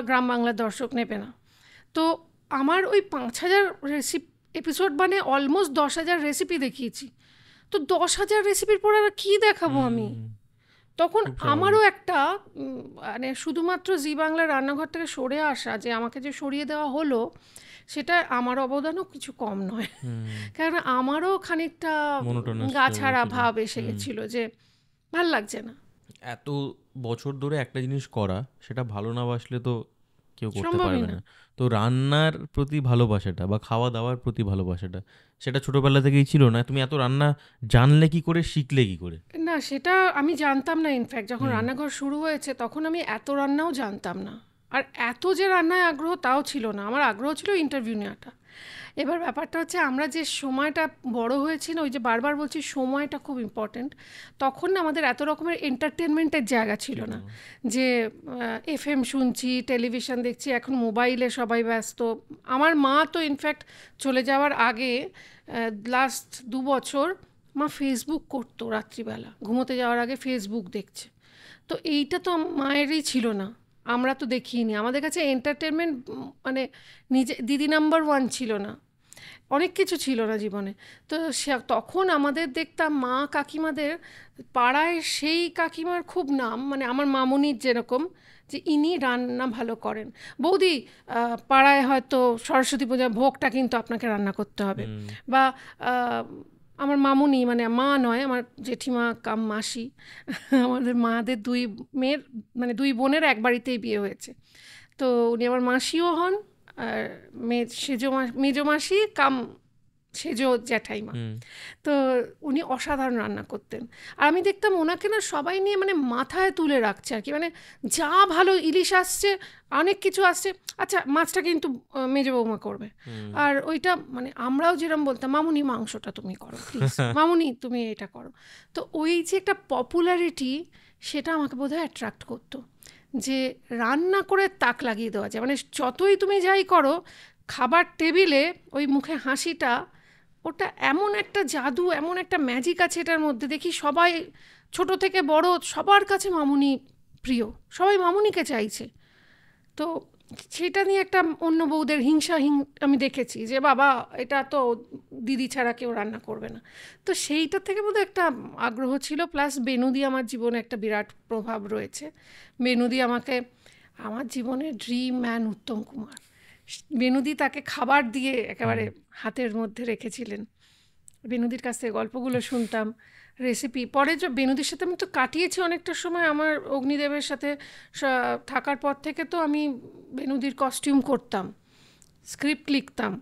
গ্রাম বাংলার দর্শক নেবে না। তো আমার ওই 5,000 এপিসোড মানে অলমোস্ট 10,000 রেসিপি দেখিয়েছি। তো 10,000 রেসিপির পর আর কী দেখাবো আমি? তখন আমারও একটা মানে শুধুমাত্র জি বাংলার রান্নাঘর থেকে সরে আসা, যে আমাকে যে সরিয়ে দেওয়া হলো, সেটা আমার অবদানও কিছু কম নয়। কারণ আমারও খানিকটা গাছাড়া ভাব এসে গেছিলো, যে ভাল লাগছে না। এত বছর ধরে একটা জিনিস করা, সেটা ভালো না বাসলে তো কেউ করতে পারবে না। তো রান্নার প্রতি ভালোবাসাটা বা খাওয়া দাওয়ার প্রতি ভালোবাসাটা, সেটা ছোটবেলা থেকেই ছিল না? তুমি এত রান্না জানলে কি করে, শিখলে কি করে? না, সেটা আমি জানতাম না। ইনফ্যাক্ট যখন রান্নাঘর শুরু হয়েছে তখন আমি এত রান্নাও জানতাম না, আর এত যে রান্নায় আগ্রহ তাও ছিল না। আমার আগ্রহ ছিল ইন্টারভিউ নেওয়াটা। এবার ব্যাপারটা হচ্ছে, আমরা যে সময়টা বড় হয়েছি না, ওই যে বারবার বলছি সময়টা খুব ইম্পর্টেন্ট, তখন না আমাদের এত রকমের এন্টারটেনমেন্টের জায়গা ছিল না। যে FM শুনছি, টেলিভিশন দেখছি, এখন মোবাইলে সবাই ব্যস্ত। আমার মা তো ইনফ্যাক্ট চলে যাওয়ার আগে লাস্ট 2 বছর মা ফেসবুক করতো, রাত্রিবেলা ঘুমোতে যাওয়ার আগে ফেসবুক দেখছে। তো এইটা তো মায়েরই ছিল না, আমরা তো দেখিনি। আমাদের কাছে এন্টারটেনমেন্ট মানে দিদি নাম্বার ওয়ান ছিল না, অনেক কিছু ছিল না জীবনে। তো তখন আমাদের দেখতাম মা কাকিমাদের পাড়ায়, সেই কাকিমার খুব নাম, মানে আমার মামুনির যেরকম, যে ইনি রান্না ভালো করেন। বৌদি, পাড়ায় হয়তো সরস্বতী পূজা ভোগটা কিন্তু আপনাকে রান্না করতে হবে। বা আমার মামুনি, মানে মা নয়, আমার জেঠিমা কাম মাসি, আমাদের মাদের 2 মেয়ের মানে 2 বোনের এক বাড়িতেই বিয়ে হয়েছে। তো উনি আমার মাসিও হন, আর মেজো মাসি কাম সেজো জ্যাঠাইমা। তো উনি অসাধারণ রান্না করতেন। আর আমি দেখতাম ওনাকে না সবাই নিয়ে মানে মাথায় তুলে রাখছে আর কি। মানে যা ভালো ইলিশ আসছে, অনেক কিছু আসছে, আচ্ছা মাছটা কিন্তু মেজো বৌমা করবে। আর ওইটা মানে আমরাও যেরকম বলতাম, মামুনি মাংসটা তুমি করো প্লিজ, মামুনি তুমি এটা করো। তো ওই যে একটা পপুলারিটি, সেটা আমাকে বোধহয় অ্যাট্রাক্ট করতো, যে রান্না করে তাক লাগিয়ে দেওয়া যায়। মানে যতই তুমি যাই করো, খাবার টেবিলে ওই মুখে হাসিটা, ওটা এমন একটা জাদু, এমন একটা ম্যাজিক আছে এটার মধ্যে। দেখি সবাই ছোট থেকে বড় সবার কাছে মামুনি প্রিয়, সবাই মামুনিকে চাইছে। তো সেটা নিয়ে একটা অন্য বউদের হিংসা আমি দেখেছি, যে বাবা এটা তো দিদি ছাড়া কেউ রান্না করবে না। তো সেইটা থেকে বোধহয় একটা আগ্রহ ছিল। প্লাস বেনুদি আমার জীবনে একটা বিরাট প্রভাব রয়েছে। বেনুদি আমাকে, আমার জীবনের ড্রিম ম্যান উত্তম কুমার, বেনুদি তাকে খাবার দিয়ে একেবারে হাতের মধ্যে রেখেছিলেন। বেনুদির কাছ থেকে গল্পগুলো শুনতাম, রেসিপি। পরে যে বেনুদির সাথে আমি তো কাটিয়েছি অনেকটা সময়, আমার অগ্নিদেবের সাথে থাকার পর থেকে তো আমি বেনুদির কস্টিউম করতাম, স্ক্রিপ্ট লিখতাম।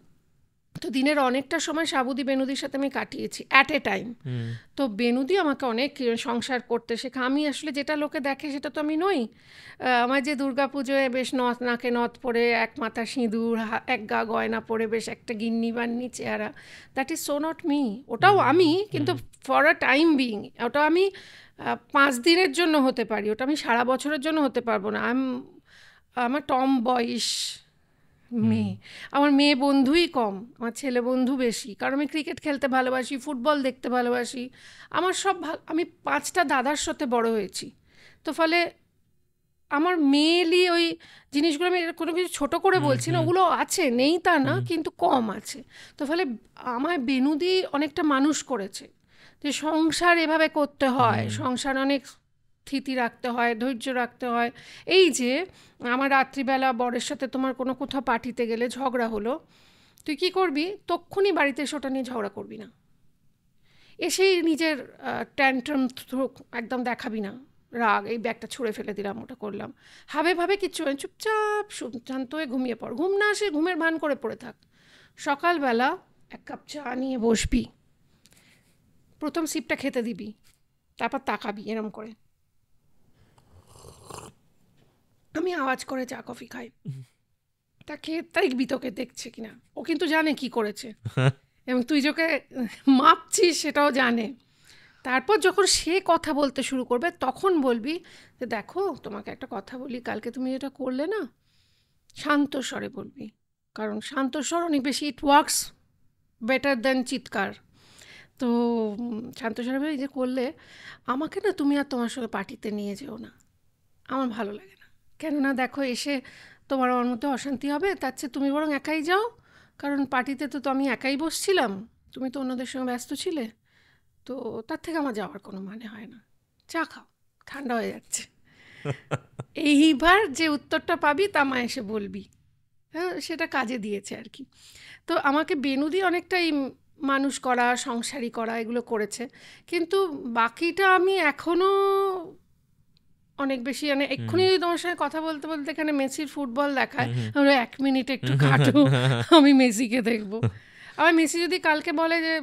তো দিনের অনেকটা সময় সাবুদি বেনুদির সাথে আমি কাটিয়েছি অ্যাট এ টাইম। তো বেনুদি আমাকে অনেক সংসার করতে শেখা। আমি আসলে যেটা লোকে দেখে সেটা তো আমি নই। আমার যে দুর্গাপুজোয় বেশ নাকে নথ পরে, এক মাথা সিঁদুর, এক গা গয়না পরে, বেশ একটা গিন্নি বান্নি চেহারা, that is so not me. ওটাও আমি, কিন্তু ফর আ টাইম বিং। ওটা আমি 5 দিনের জন্য হতে পারি, ওটা আমি সারা বছরের জন্য হতে পারবো না। আমার টম বয়স মেয়ে, আমার মেয়ে বন্ধুই কম, আমার ছেলে বন্ধু বেশি। কারণ আমি ক্রিকেট খেলতে ভালোবাসি, ফুটবল দেখতে ভালোবাসি, আমার সব আমি 5টা দাদার সাথে বড় হয়েছি। তো ফলে আমার মেয়েলি ওই জিনিসগুলো, আমি কোনো কিছু ছোট করে বলছি না, ওগুলো আছে, নেই তা না, কিন্তু কম আছে। তো ফলে আমার বেনুদি অনেকটা মানুষ করেছে যে সংসার এভাবে করতে হয়, সংসার অনেক স্থিতি রাখতে হয়, ধৈর্য রাখতে হয়। এই যে আমার রাত্রিবেলা বরের সাথে তোমার কোনো কোথাও পার্টিতে গেলে ঝগড়া হলো, তুই কি করবি? তক্ষুনি বাড়িতে এসে ওটা নিয়ে ঝগড়া করবি না, এসেই নিজের ট্যান্ট্রাম একদম দেখাবি না, রাগ, এই ব্যাগটা ছুঁড়ে ফেলে দিলাম, ওটা করলাম, হাবে ভাবে কিচ্ছু হয়, চুপচাপ শান্ত হয়ে ঘুমিয়ে পড়। ঘুম না আসে ঘুমের ভান করে পড়ে থাক। সকালবেলা এক কাপ চা নিয়ে বসবি, প্রথম সিপটা খেতে দিবি, তারপর তাকাবি এরম করে। আমি আওয়াজ করে চা কফি খাই, তা খেয়ে দেখবি তোকে দেখছে কিনা। ও কিন্তু জানে কি করেছে, এবং তুই যাকে মাপছিস সেটাও জানে। তারপর যখন সে কথা বলতে শুরু করবে তখন বলবি যে দেখো তোমাকে একটা কথা বলি, কালকে তুমি যেটা করলে না, শান্ত স্বরে বলবি, কারণ শান্ত স্বর অনেক বেশি, ইট ওয়ার্কস বেটার দ্যান চিৎকার। তো শান্ত স্বরে বলি যে করলে আমাকে না তুমি আর তোমার সঙ্গে পার্টিতে নিয়ে যেও না, আমার ভালো লাগে না। কেননা দেখো এসে তোমার আমার মধ্যে অশান্তি হবে, তার চেয়ে তুমি বরং একাই যাও, কারণ পার্টিতে তো আমি একাই বসছিলাম, তুমি তো অন্যদের সঙ্গে ব্যস্ত ছিলে, তো তার থেকে আমার যাওয়ার কোনো মানে হয় না, চা খাও, ঠান্ডা হয়ে যাচ্ছে। এইবার যে উত্তরটা পাবি তা মা এসে বলবি, হ্যাঁ সেটা কাজে দিয়েছে আর কি। তো আমাকে বেনুদি অনেকটাই মানুষ করা, সংসারী করা, এগুলো করেছে। কিন্তু বাকিটা আমি এখনও অনেক বেশি, মানে এক্ষুনি যদি তোমার সঙ্গে কথা বলতে বলতে এখানে মেসির ফুটবল দেখায়, আমরা 1 মিনিট একটু কাটো, আমি মেসিকে দেখবো। আবার মেসি যদি কালকে বলে যে,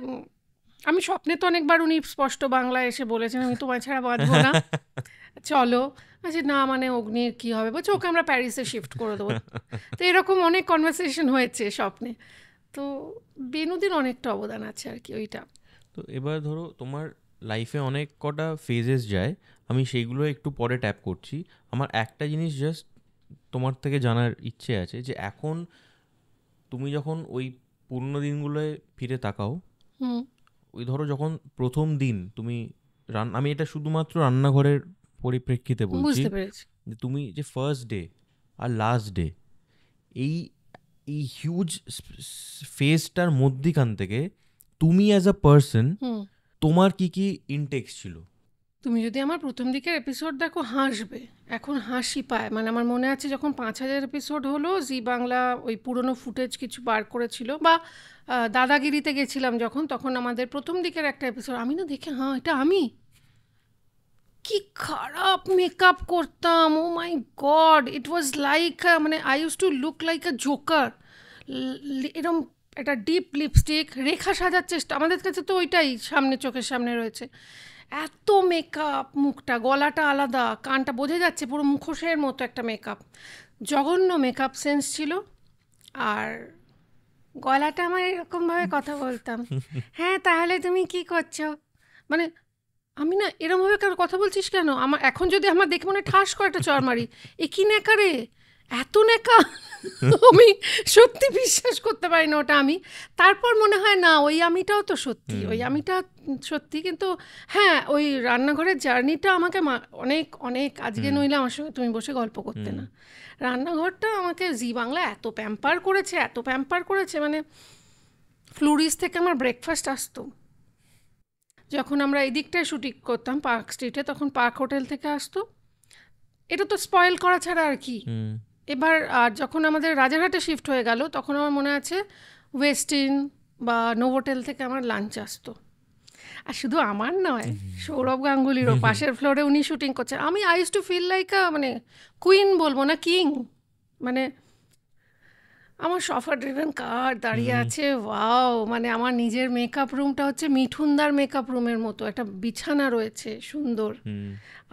আমি স্বপ্নে তো অনেকবার উনি স্পষ্ট বাংলায় এসে বলেছেন আমি তোমায় ছাড়া বাঁচবো না, চলো, আচ্ছা না মানে অগ্নির কী হবে, বলছে ওকে আমরা প্যারিসে শিফট করে দেবো। তো এরকম অনেক কনভারসেশন হয়েছে স্বপ্নে। তো বেনুদির অনেকটা অবদান আছে আর কি ওইটা। তো এবার ধরো তোমার লাইফে অনেক কটা ফেজেস যায়, আমি সেইগুলো একটু পরে ট্যাপ করছি। আমার একটা জিনিস জাস্ট তোমার থেকে জানার ইচ্ছে আছে, যে এখন তুমি যখন ওই পুরনো দিনগুলোয় ফিরে তাকাও, ওই ধরো যখন প্রথম দিন তুমি আমি এটা শুধুমাত্র রান্নাঘরের পরিপ্রেক্ষিতে বলছি, বুঝতে পেরেছি, যে তুমি যে ফার্স্ট ডে আর লাস্ট ডে, এই এই হিউজ ফেজটার মধ্যিখান থেকে তুমি অ্যাজ আ পার্সন তোমার কি কি ইনটেক্স ছিল? তুমি যদি আমার প্রথম দিকের এপিসোড দেখো হাসবে, এখন হাসি পায়। মানে আমার মনে আছে যখন 5000 এপিসোড হলো, জি বাংলা ওই পুরনো ফুটেজ কিছু বার করেছিল, বা দাদাগিরিতে গেছিলাম যখন, তখন আমাদের প্রথম দিকের একটা এপিসোড আমি না দেখে, হ্যাঁ এটা আমি, কি খারাপ মেকআপ করতাম, ও মাই গড, ইট ওয়াজ লাইক, মানে I use to look like a Joker. এরম একটা ডিপ লিপস্টিক, রেখা সাজার চেষ্টা, আমাদের কাছে তো ওইটাই সামনে, চোখের সামনে রয়েছে, এত মেকআপ, মুখটা, গলাটা আলাদা, কানটা বোঝা যাচ্ছে পুরো মুখোশের মতো একটা মেকআপ, জঘন্য মেকআপ সেন্স ছিল। আর গলাটা আমার এরকমভাবে কথা বলতাম, হ্যাঁ তাহলে তুমি কি করছো, মানে আমি না এরমভাবে কারো কথা বলছিস কেন, আমার এখন যদি আমার দেখে মনে ঠাস করে একটা চড় মারি, এ কি নেকা রে, এত নেকা, আমি সত্যি বিশ্বাস করতে পারি না ওটা আমি। তারপর মনে হয় না ওই আমিটাও তো সত্যি, ওই আমিটা সত্যি। কিন্তু হ্যাঁ, ওই রান্নাঘরের জার্নিটা আমাকে অনেক অনেক, আজকে নইলে আমার সঙ্গে তুমি বসে গল্প করতে না। রান্নাঘরটা আমাকে জি বাংলা এত প্যাম্পার করেছে, এত প্যাম্পার করেছে, মানে ফ্লুরিস থেকে আমার ব্রেকফাস্ট আসতো, যখন আমরা এই দিকটায় শুটিং করতাম পার্ক স্ট্রিটে, তখন পার্ক হোটেল থেকে আসতো, এটা তো স্পয়েল করা ছাড়া আর কি। এবার যখন আমাদের রাজারহাটে শিফট হয়ে গেল, তখন আমার মনে আছে ওয়েস্টিন বা নোভোটেল থেকে আমার লাঞ্চ আসতো। আর শুধু আমার নয়, সৌরভ গাঙ্গুলিরও, পাশের ফ্লোরে উনি শুটিং করছেন, আমি I use to feel like a, মানে কুইন বলবো না, কিং, মানে আমার সফা ড্রিভেন কার দাঁড়িয়ে আছে, ওয়াও, মানে আমার নিজের মেকআপ রুমটা হচ্ছে মিঠুনদার মেকআপ রুমের মতো, একটা বিছানা রয়েছে সুন্দর।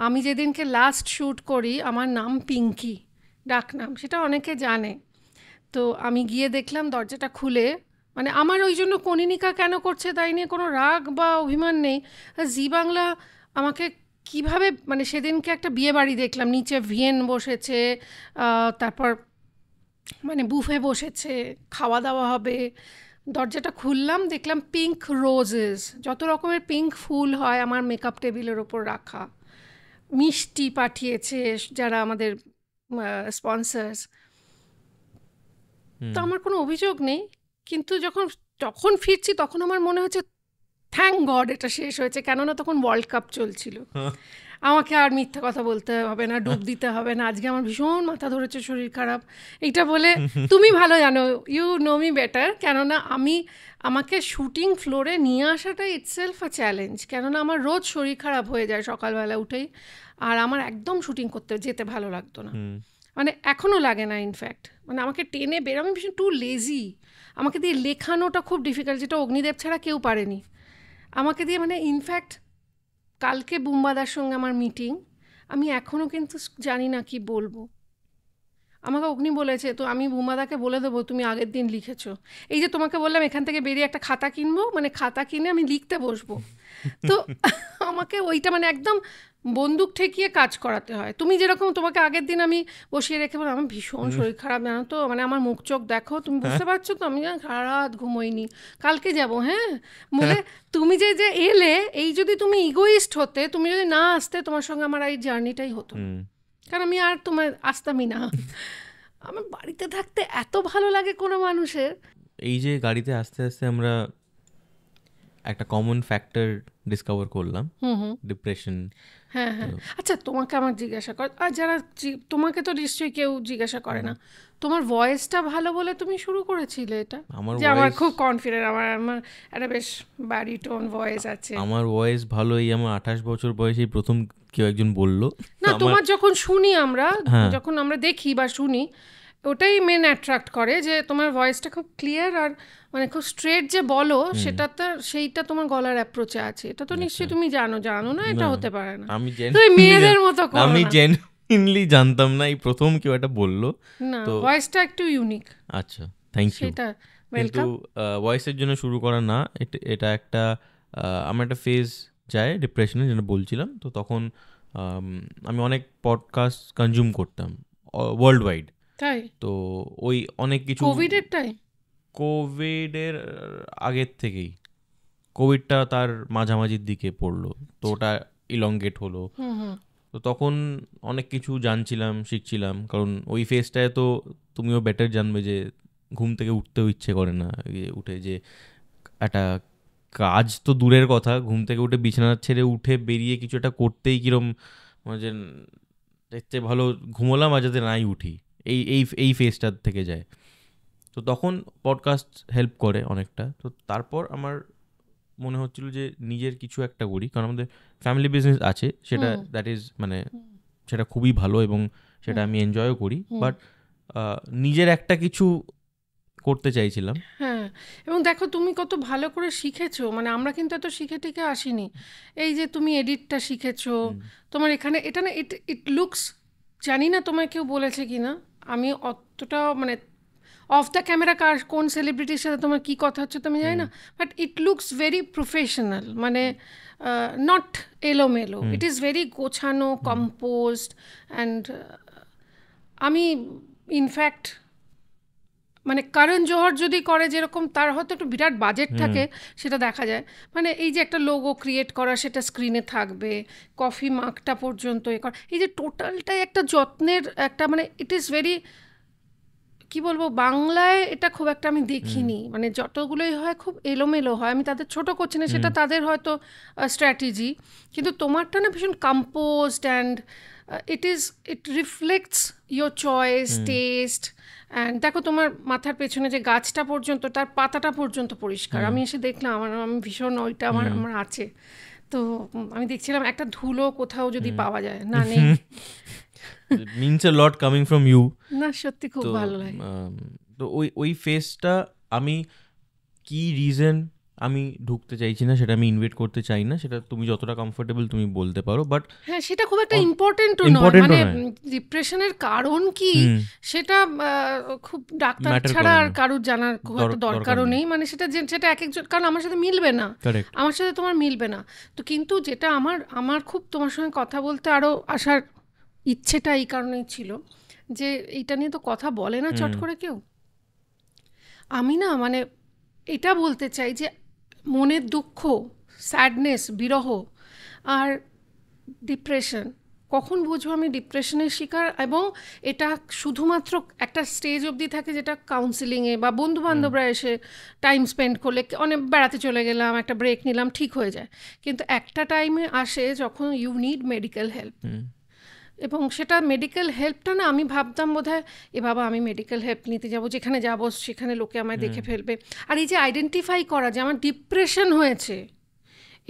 আমি যেদিনকে লাস্ট শ্যুট করি, আমার নাম পিঙ্কি ডাক নাম, সেটা অনেকে জানে। তো আমি গিয়ে দেখলাম দরজাটা খুলে, মানে আমার ওই জন্য কনিনিকা কেন করছে তাই নিয়ে কোনো রাগ বা অভিমান নেই, জি বাংলা আমাকে কিভাবে, মানে সেদিনকে একটা বিয়ে বাড়ি দেখলাম, নিচে ভিয়েন বসেছে, তারপর মানে বুফে বসেছে, খাওয়া দাওয়া হবে, দরজাটা খুললাম, দেখলাম পিঙ্ক রোজেস, যত রকমের পিঙ্ক ফুল হয় আমার মেকআপ টেবিলের ওপর রাখা, মিষ্টি পাঠিয়েছে যারা আমাদের স্পন্সার্স, তো আমার কোনো অভিযোগ নেই। কিন্তু যখন ফিরছি তখন আমার মনে হচ্ছে থ্যাংক গড এটা শেষ হয়েছে, কেননা তখন ওয়ার্ল্ড কাপ চলছিল। আমাকে আর মিথ্যা কথা বলতে হবে না, ডুব দিতে হবে না, আজকে আমার ভীষণ মাথা ধরেছে, শরীর খারাপ, এইটা বলে তুমি ভালো জানো, ইউ নো মি বেটার, কেননা আমাকে শুটিং ফ্লোরে নিয়ে আসাটাই ইটসেলফ আ চ্যালেঞ্জ, কেননা আমার রোজ শরীর খারাপ হয়ে যায় সকালবেলা উঠেই, আর আমার একদম শুটিং করতে যেতে ভালো লাগতো না, মানে এখনও লাগে না ইনফ্যাক্ট, মানে আমাকে টেনে আমি ভীষণ টু লেজি, আমাকে দিয়ে লেখানোটা খুব ডিফিকাল্ট, যেটা অগ্নিদেব ছাড়া কেউ পারেনি আমাকে দিয়ে, মানে ইনফ্যাক্ট কালকে বুম্বাদার সঙ্গে আমার মিটিং, আমি এখনও কিন্তু জানি না কি বলবো। আমাকে অগ্নি বলেছে, তো আমি বুম্বাদাকে বলে দেবো তুমি আগের দিন লিখেছো, এই যে তোমাকে বললাম এখান থেকে বেরিয়ে একটা খাতা কিনবো, মানে খাতা কিনে আমি লিখতে বসবো, তো আমাকে ওইটা মানে একদম বন্দুক ঠেকিয়ে কাজ করাতে হয়। তুমি যেরকম, তোমাকে আগের দিন আমি বসিয়ে রেখে বলো আমার ভীষণ শরীর খারাপ, জানো তো, মানে আমার মুখ চোখ দেখো, তুমি বুঝতে পারছো তো, আমি সারা রাত ঘুমোইনি, কালকে যাব, হ্যাঁ বলে তুমি যে এলে, এই যদি তুমি ইগোইস্ট হতে, তুমি যদি না আসতে, তোমার সঙ্গে আমার এই জার্নিটাই হতো, কারণ আমি আর তোমার আসতামই না। আমার বাড়িতে থাকতে এত ভালো লাগে কোনো মানুষের। এই যে গাড়িতে আস্তে আস্তে আমরা একটা কমন ফ্যাক্টর ডিসকভার করলাম, ডিপ্রেশন। হ্যাঁ হ্যাঁ, আচ্ছা তোমাকে আমার জিজ্ঞাসা কর, আর যারা তোমাকে তো নিশ্চয়ই কেউ জিজ্ঞাসা করে না, তোমার ভয়েসটা ভালো বলে তুমি শুরু করেছিলে এটা, যে আমার খুব কনফিডেন্ট, আমার একটা বেশ ব্যারিটোন ভয়েস আছে। আমার ভয়েস ভালো, এই আমার 28 বছর বয়সেই প্রথম কেউ একজন বলল। না, তোমার যখন শুনি আমরা, যখন আমরা দেখি বা শুনি, ওটাই মেন অ্যাট্রাক্ট করে, যে তোমার ভয়েসটা খুব ক্লিয়ার আর মানে খুব স্ট্রেট যে বলো, সেইটা তোমার গলার অ্যাপ্রোচে আছে। এটা তো নিশ্চয়ই তুমি জানো না, এটা হতে পারে না, আমি মেয়েদের মতো করো না। আমি জেনুইনলি জানতাম না, এই প্রথম কেউ এটা বললো, না ভয়েসটা একটু ইউনিক। আচ্ছা, থ্যাংক ইউ। সেটা কিন্তু ভয়েসের জন্য শুরু করা না, এটা একটা আমার একটা ফেজ যায় ডিপ্রেশনে, যেটা বলছিলাম। তো তখন আমি অনেক পডকাস্ট কনজিউম করতাম ওয়ার্ল্ড ওয়াইড, তাই? তো ওই অনেক কিছু কোভিডের আগের থেকেই, কোভিডটা তার মাঝামাঝির দিকে পড়লো, তো ওটা ইলংগেট হলো, তো তখন অনেক কিছু জানছিলাম, শিখছিলাম, কারণ ওই ফেজটায় তো তুমিও বেটার জানবে যে ঘুম থেকে উঠতেও ইচ্ছে করে না, উঠে যে একটা কাজ তো দূরের কথা, ঘুম থেকে উঠে বিছানা ছেড়ে উঠে বেরিয়ে কিছু একটা করতেই কিরম যে দেখতে ভালো ঘুমোলাম আর যাতে নাই উঠি, এই ফেজটার থেকে যায়। তো তখন পডকাস্ট হেল্প করে অনেকটা। তো তারপর আমার মনে হচ্ছিল যে নিজের কিছু একটা করি, কারণ আমাদের ফ্যামিলি বিজনেস আছে, সেটা দ্যাট ইজ মানে সেটা খুবই ভালো এবং সেটা আমি এনজয়ও করি, বাট নিজের একটা কিছু করতে চাইছিলাম। হ্যাঁ, এবং দেখো তুমি কত ভালো করে শিখেছো, মানে আমরা কিন্তু এত শিখে টিকে আসিনি। এই যে তুমি এডিটটা শিখেছো, তোমার এখানে এটা না, ইট লুকস, জানি না তোমায় কেউ বলেছে কি না, আমি অতটা মানে অফ দ্য ক্যামেরা কোন সেলিব্রিটির সাথে তোমার কী কথা হচ্ছে তো আমি জানি না, but it looks very professional, মানে নট এলোমেলো, ইট ইজ ভেরি গোছানো, কম্পোজড, অ্যান্ড আমি ইনফ্যাক্ট মানে করণ জোহর যদি করে যেরকম, তার হয়তো একটু বিরাট বাজেট থাকে, সেটা দেখা যায়, মানে এই যে একটা লোগো ক্রিয়েট করা, সেটা স্ক্রিনে থাকবে, কফি মার্কটা পর্যন্ত এই যে টোটালটাই একটা যত্নের একটা, মানে ইট ইজ ভেরি, কি বলবো, বাংলায় এটা খুব একটা আমি দেখিনি, মানে যতগুলোই হয় খুব এলোমেলো হয়, আমি তাদের ছোট করছি না, সেটা তাদের হয়তো স্ট্র্যাটেজি, কিন্তু তোমারটা না ভীষণ composed, and it reflects your choice, test, and দেখো তোমার মাথার পেছনে যে গাছটা পর্যন্ত, তার পাতাটা পর্যন্ত পরিষ্কার, আমি এসে দেখলাম, আমি ভীষণ ওইটা আমার আছে, তো আমি দেখছিলাম একটা ধুলো কোথাও যদি পাওয়া যায়, না নেই, means a lot coming from you. না সত্যি খুব ভালো লাগে। তো ওই ফেসটা আমি কি রিজন আমি ঢুকতে চাইছি না, সেটা আমি ইনভেট করতে চাই না, সেটা তুমি যতটা কমফোর্টেবল তুমি বলতে পারো, বাট হ্যাঁ সেটা খুব একটা ইম্পর্টেন্টও নয়, মানে ডিপ্রেশনের কারণ কি সেটা খুব ডাক্তার ছাড়া আর কারুর জানার খুব একটা দরকারও নেই, মানে সেটা এক একজন, কারণ আমার সাথে মিলবে না, আমার সাথে তোমার মিলবে না, তো কিন্তু যেটা আমার খুব তোমার সঙ্গে কথা বলতে আরও আসার ইচ্ছেটা এই কারণেই ছিল যে এইটা নিয়ে তো কথা বলে না চট করে কেউ, আমি না মানে এটা বলতে চাই যে মনের দুঃখ, স্যাডনেস, বিরহ আর ডিপ্রেশন, কখন বুঝবো আমি ডিপ্রেশনের শিকার, এবং এটা শুধুমাত্র একটা স্টেজ অবধি থাকে যেটা কাউন্সিলিংয়ে বা বন্ধু বান্ধবরা এসে টাইম স্পেন্ড করলে, অনেক বেড়াতে চলে গেলাম, একটা ব্রেক নিলাম, ঠিক হয়ে যায়। কিন্তু একটা টাইমে আসে যখন ইউ নিড মেডিকেল হেল্প, এবং সেটা মেডিকেল হেল্পটা না, আমি ভাবতাম বোধহয় এ বাবা আমি মেডিকেল হেল্প নিতে যাব, যেখানে যাব সেখানে লোকে আমায় দেখে ফেলবে। আর এই যে আইডেন্টিফাই করা যে আমার ডিপ্রেশন হয়েছে,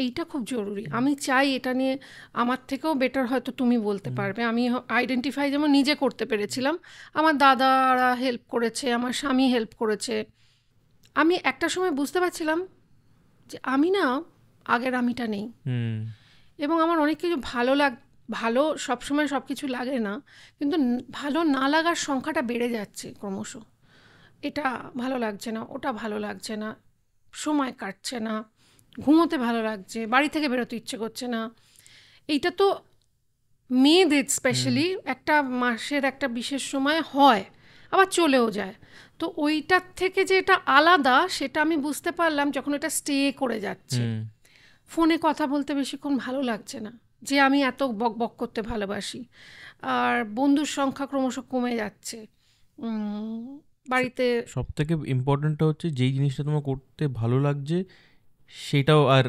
এইটা খুব জরুরি। আমি চাই এটা নিয়ে আমার থেকেও বেটার হয়তো তুমি বলতে পারবে। আমি আইডেন্টিফাই যেমন নিজে করতে পেরেছিলাম, আমার দাদারা হেল্প করেছে, আমার স্বামী হেল্প করেছে। আমি একটা সময় বুঝতে পারছিলাম যে আমি না আগের আমিটা নেই, এবং আমার অনেক কিছু ভালো সবসময় সব কিছু লাগে না, কিন্তু ভালো না লাগার সংখ্যাটা বেড়ে যাচ্ছে ক্রমশ। এটা ভালো লাগছে না, ওটা ভালো লাগছে না, সময় কাটছে না, ঘুমোতে ভালো লাগছে, বাড়ি থেকে বেরোতে ইচ্ছে করছে না। এইটা তো মেয়েদের স্পেশালি একটা মাসের একটা বিশেষ সময় হয়, আবার চলেও যায়। তো ওইটার থেকে যে এটা আলাদা সেটা আমি বুঝতে পারলাম যখন এটা স্টে করে যাচ্ছে। ফোনে কথা বলতে বেশিক্ষণ ভালো লাগছে না, যে আমি এত বক বক করতে ভালোবাসি। আর বন্ধুর সংখ্যা ক্রমশ কমে যাচ্ছে। বাড়িতে সব থেকে ইম্পর্টেন্টটা হচ্ছে যেই জিনিসটা তোমার করতে ভালো লাগছে সেটাও আর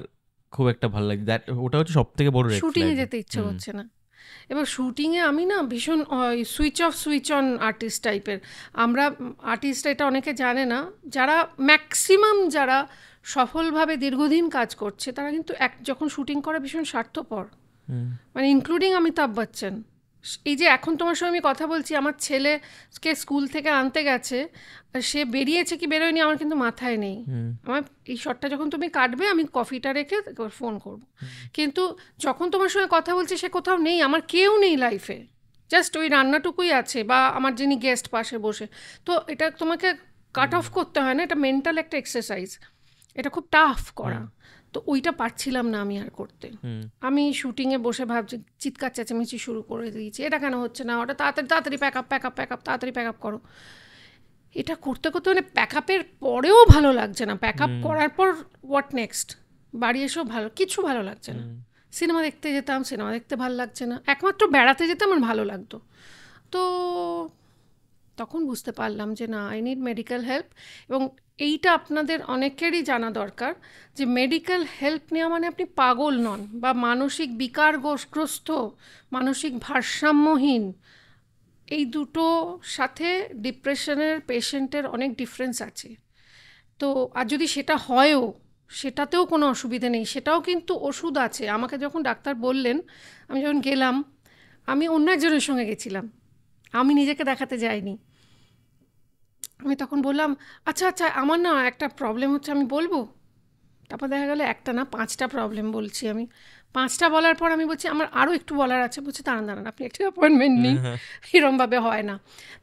খুব একটা ভালো লাগছে, ওটা হচ্ছে সব থেকে বড় রেড ফ্ল্যাগ। শুটিংয়ে যেতে ইচ্ছে করছে না। এবার শুটিংয়ে আমি না ভীষণ switch off switch on artist টাইপের। আমরা আর্টিস্ট, এটা অনেকে জানে না, যারা ম্যাক্সিমাম যারা সফলভাবে দীর্ঘদিন কাজ করছে তারা কিন্তু যখন শুটিং করে ভীষণ স্বার্থপর, মানে ইনক্লুডিং অমিতাভ বচ্চন। এই যে এখন তোমার সঙ্গে আমি কথা বলছি, আমার ছেলেকে স্কুল থেকে আনতে গেছে, সে বেরিয়েছে কি বেরোয়নি আমার কিন্তু মাথায় নেই। আমার এই শটটা যখন তুমি কাটবে আমি কফিটা রেখে ফোন করব, কিন্তু যখন তোমার সঙ্গে কথা বলছি সে কোথাও নেই, আমার কেউ নেই লাইফে, জাস্ট ওই রান্নাটুকুই আছে বা আমার যিনি গেস্ট পাশে বসে। তো এটা তোমাকে কাট অফ করতে হয় না, এটা মেন্টাল একটা এক্সারসাইজ, এটা খুব টাফ করা। তো ওইটা পারছিলাম না আমি আর করতে। আমি শুটিংয়ে বসে ভাবছি, চিৎকার চেঁচামেচি শুরু করে দিয়েছি, এটা কেন হচ্ছে না, ওটা তাড়াতাড়ি তাড়াতাড়ি প্যাক আপ তাড়াতাড়ি প্যাক আপ করো। এটা করতে করতে মানে প্যাক আপের পরেও ভালো লাগছে না, প্যাক আপ করার পর হোয়াট নেক্সট, বাড়ি এসেও কিছু ভালো লাগছে না। সিনেমা দেখতে যেতাম, সিনেমা দেখতে ভালো লাগছে না, একমাত্র বেড়াতে যেতে আমার ভালো লাগতো। তো তখন বুঝতে পারলাম যে না, আই নিড মেডিকেল হেল্প। এবং এইটা আপনাদের অনেকেরই জানা দরকার যে মেডিকেল হেল্প নেওয়া মানে আপনি পাগল নন, বা মানসিক বিকারগ্রস্ত, মানসিক ভারসাম্যহীন, এই দুটো সাথে ডিপ্রেশনের পেশেন্টের অনেক ডিফারেন্স আছে। তো আর যদি সেটা হয়ও, সেটাতেও কোনো অসুবিধা নেই, সেটাও কিন্তু ওষুধ আছে। আমাকে যখন ডাক্তার বললেন, আমি যখন গেলাম, আমি অন্য একজনের সঙ্গে গেছিলাম, আমি নিজেকে দেখাতে যাইনি। আমি তখন বললাম আচ্ছা আচ্ছা আমার না একটা প্রবলেম হচ্ছে, আমি বলবো। তারপর দেখা গেলো একটা না 5টা প্রবলেম বলছি আমি। 5টা বলার পর আমি বলছি আমার আরও একটু বলার আছে। বলছি দাঁড়ান আপনি একটু অ্যাপয়েন্টমেন্ট নিন, এরমভাবে হয় না।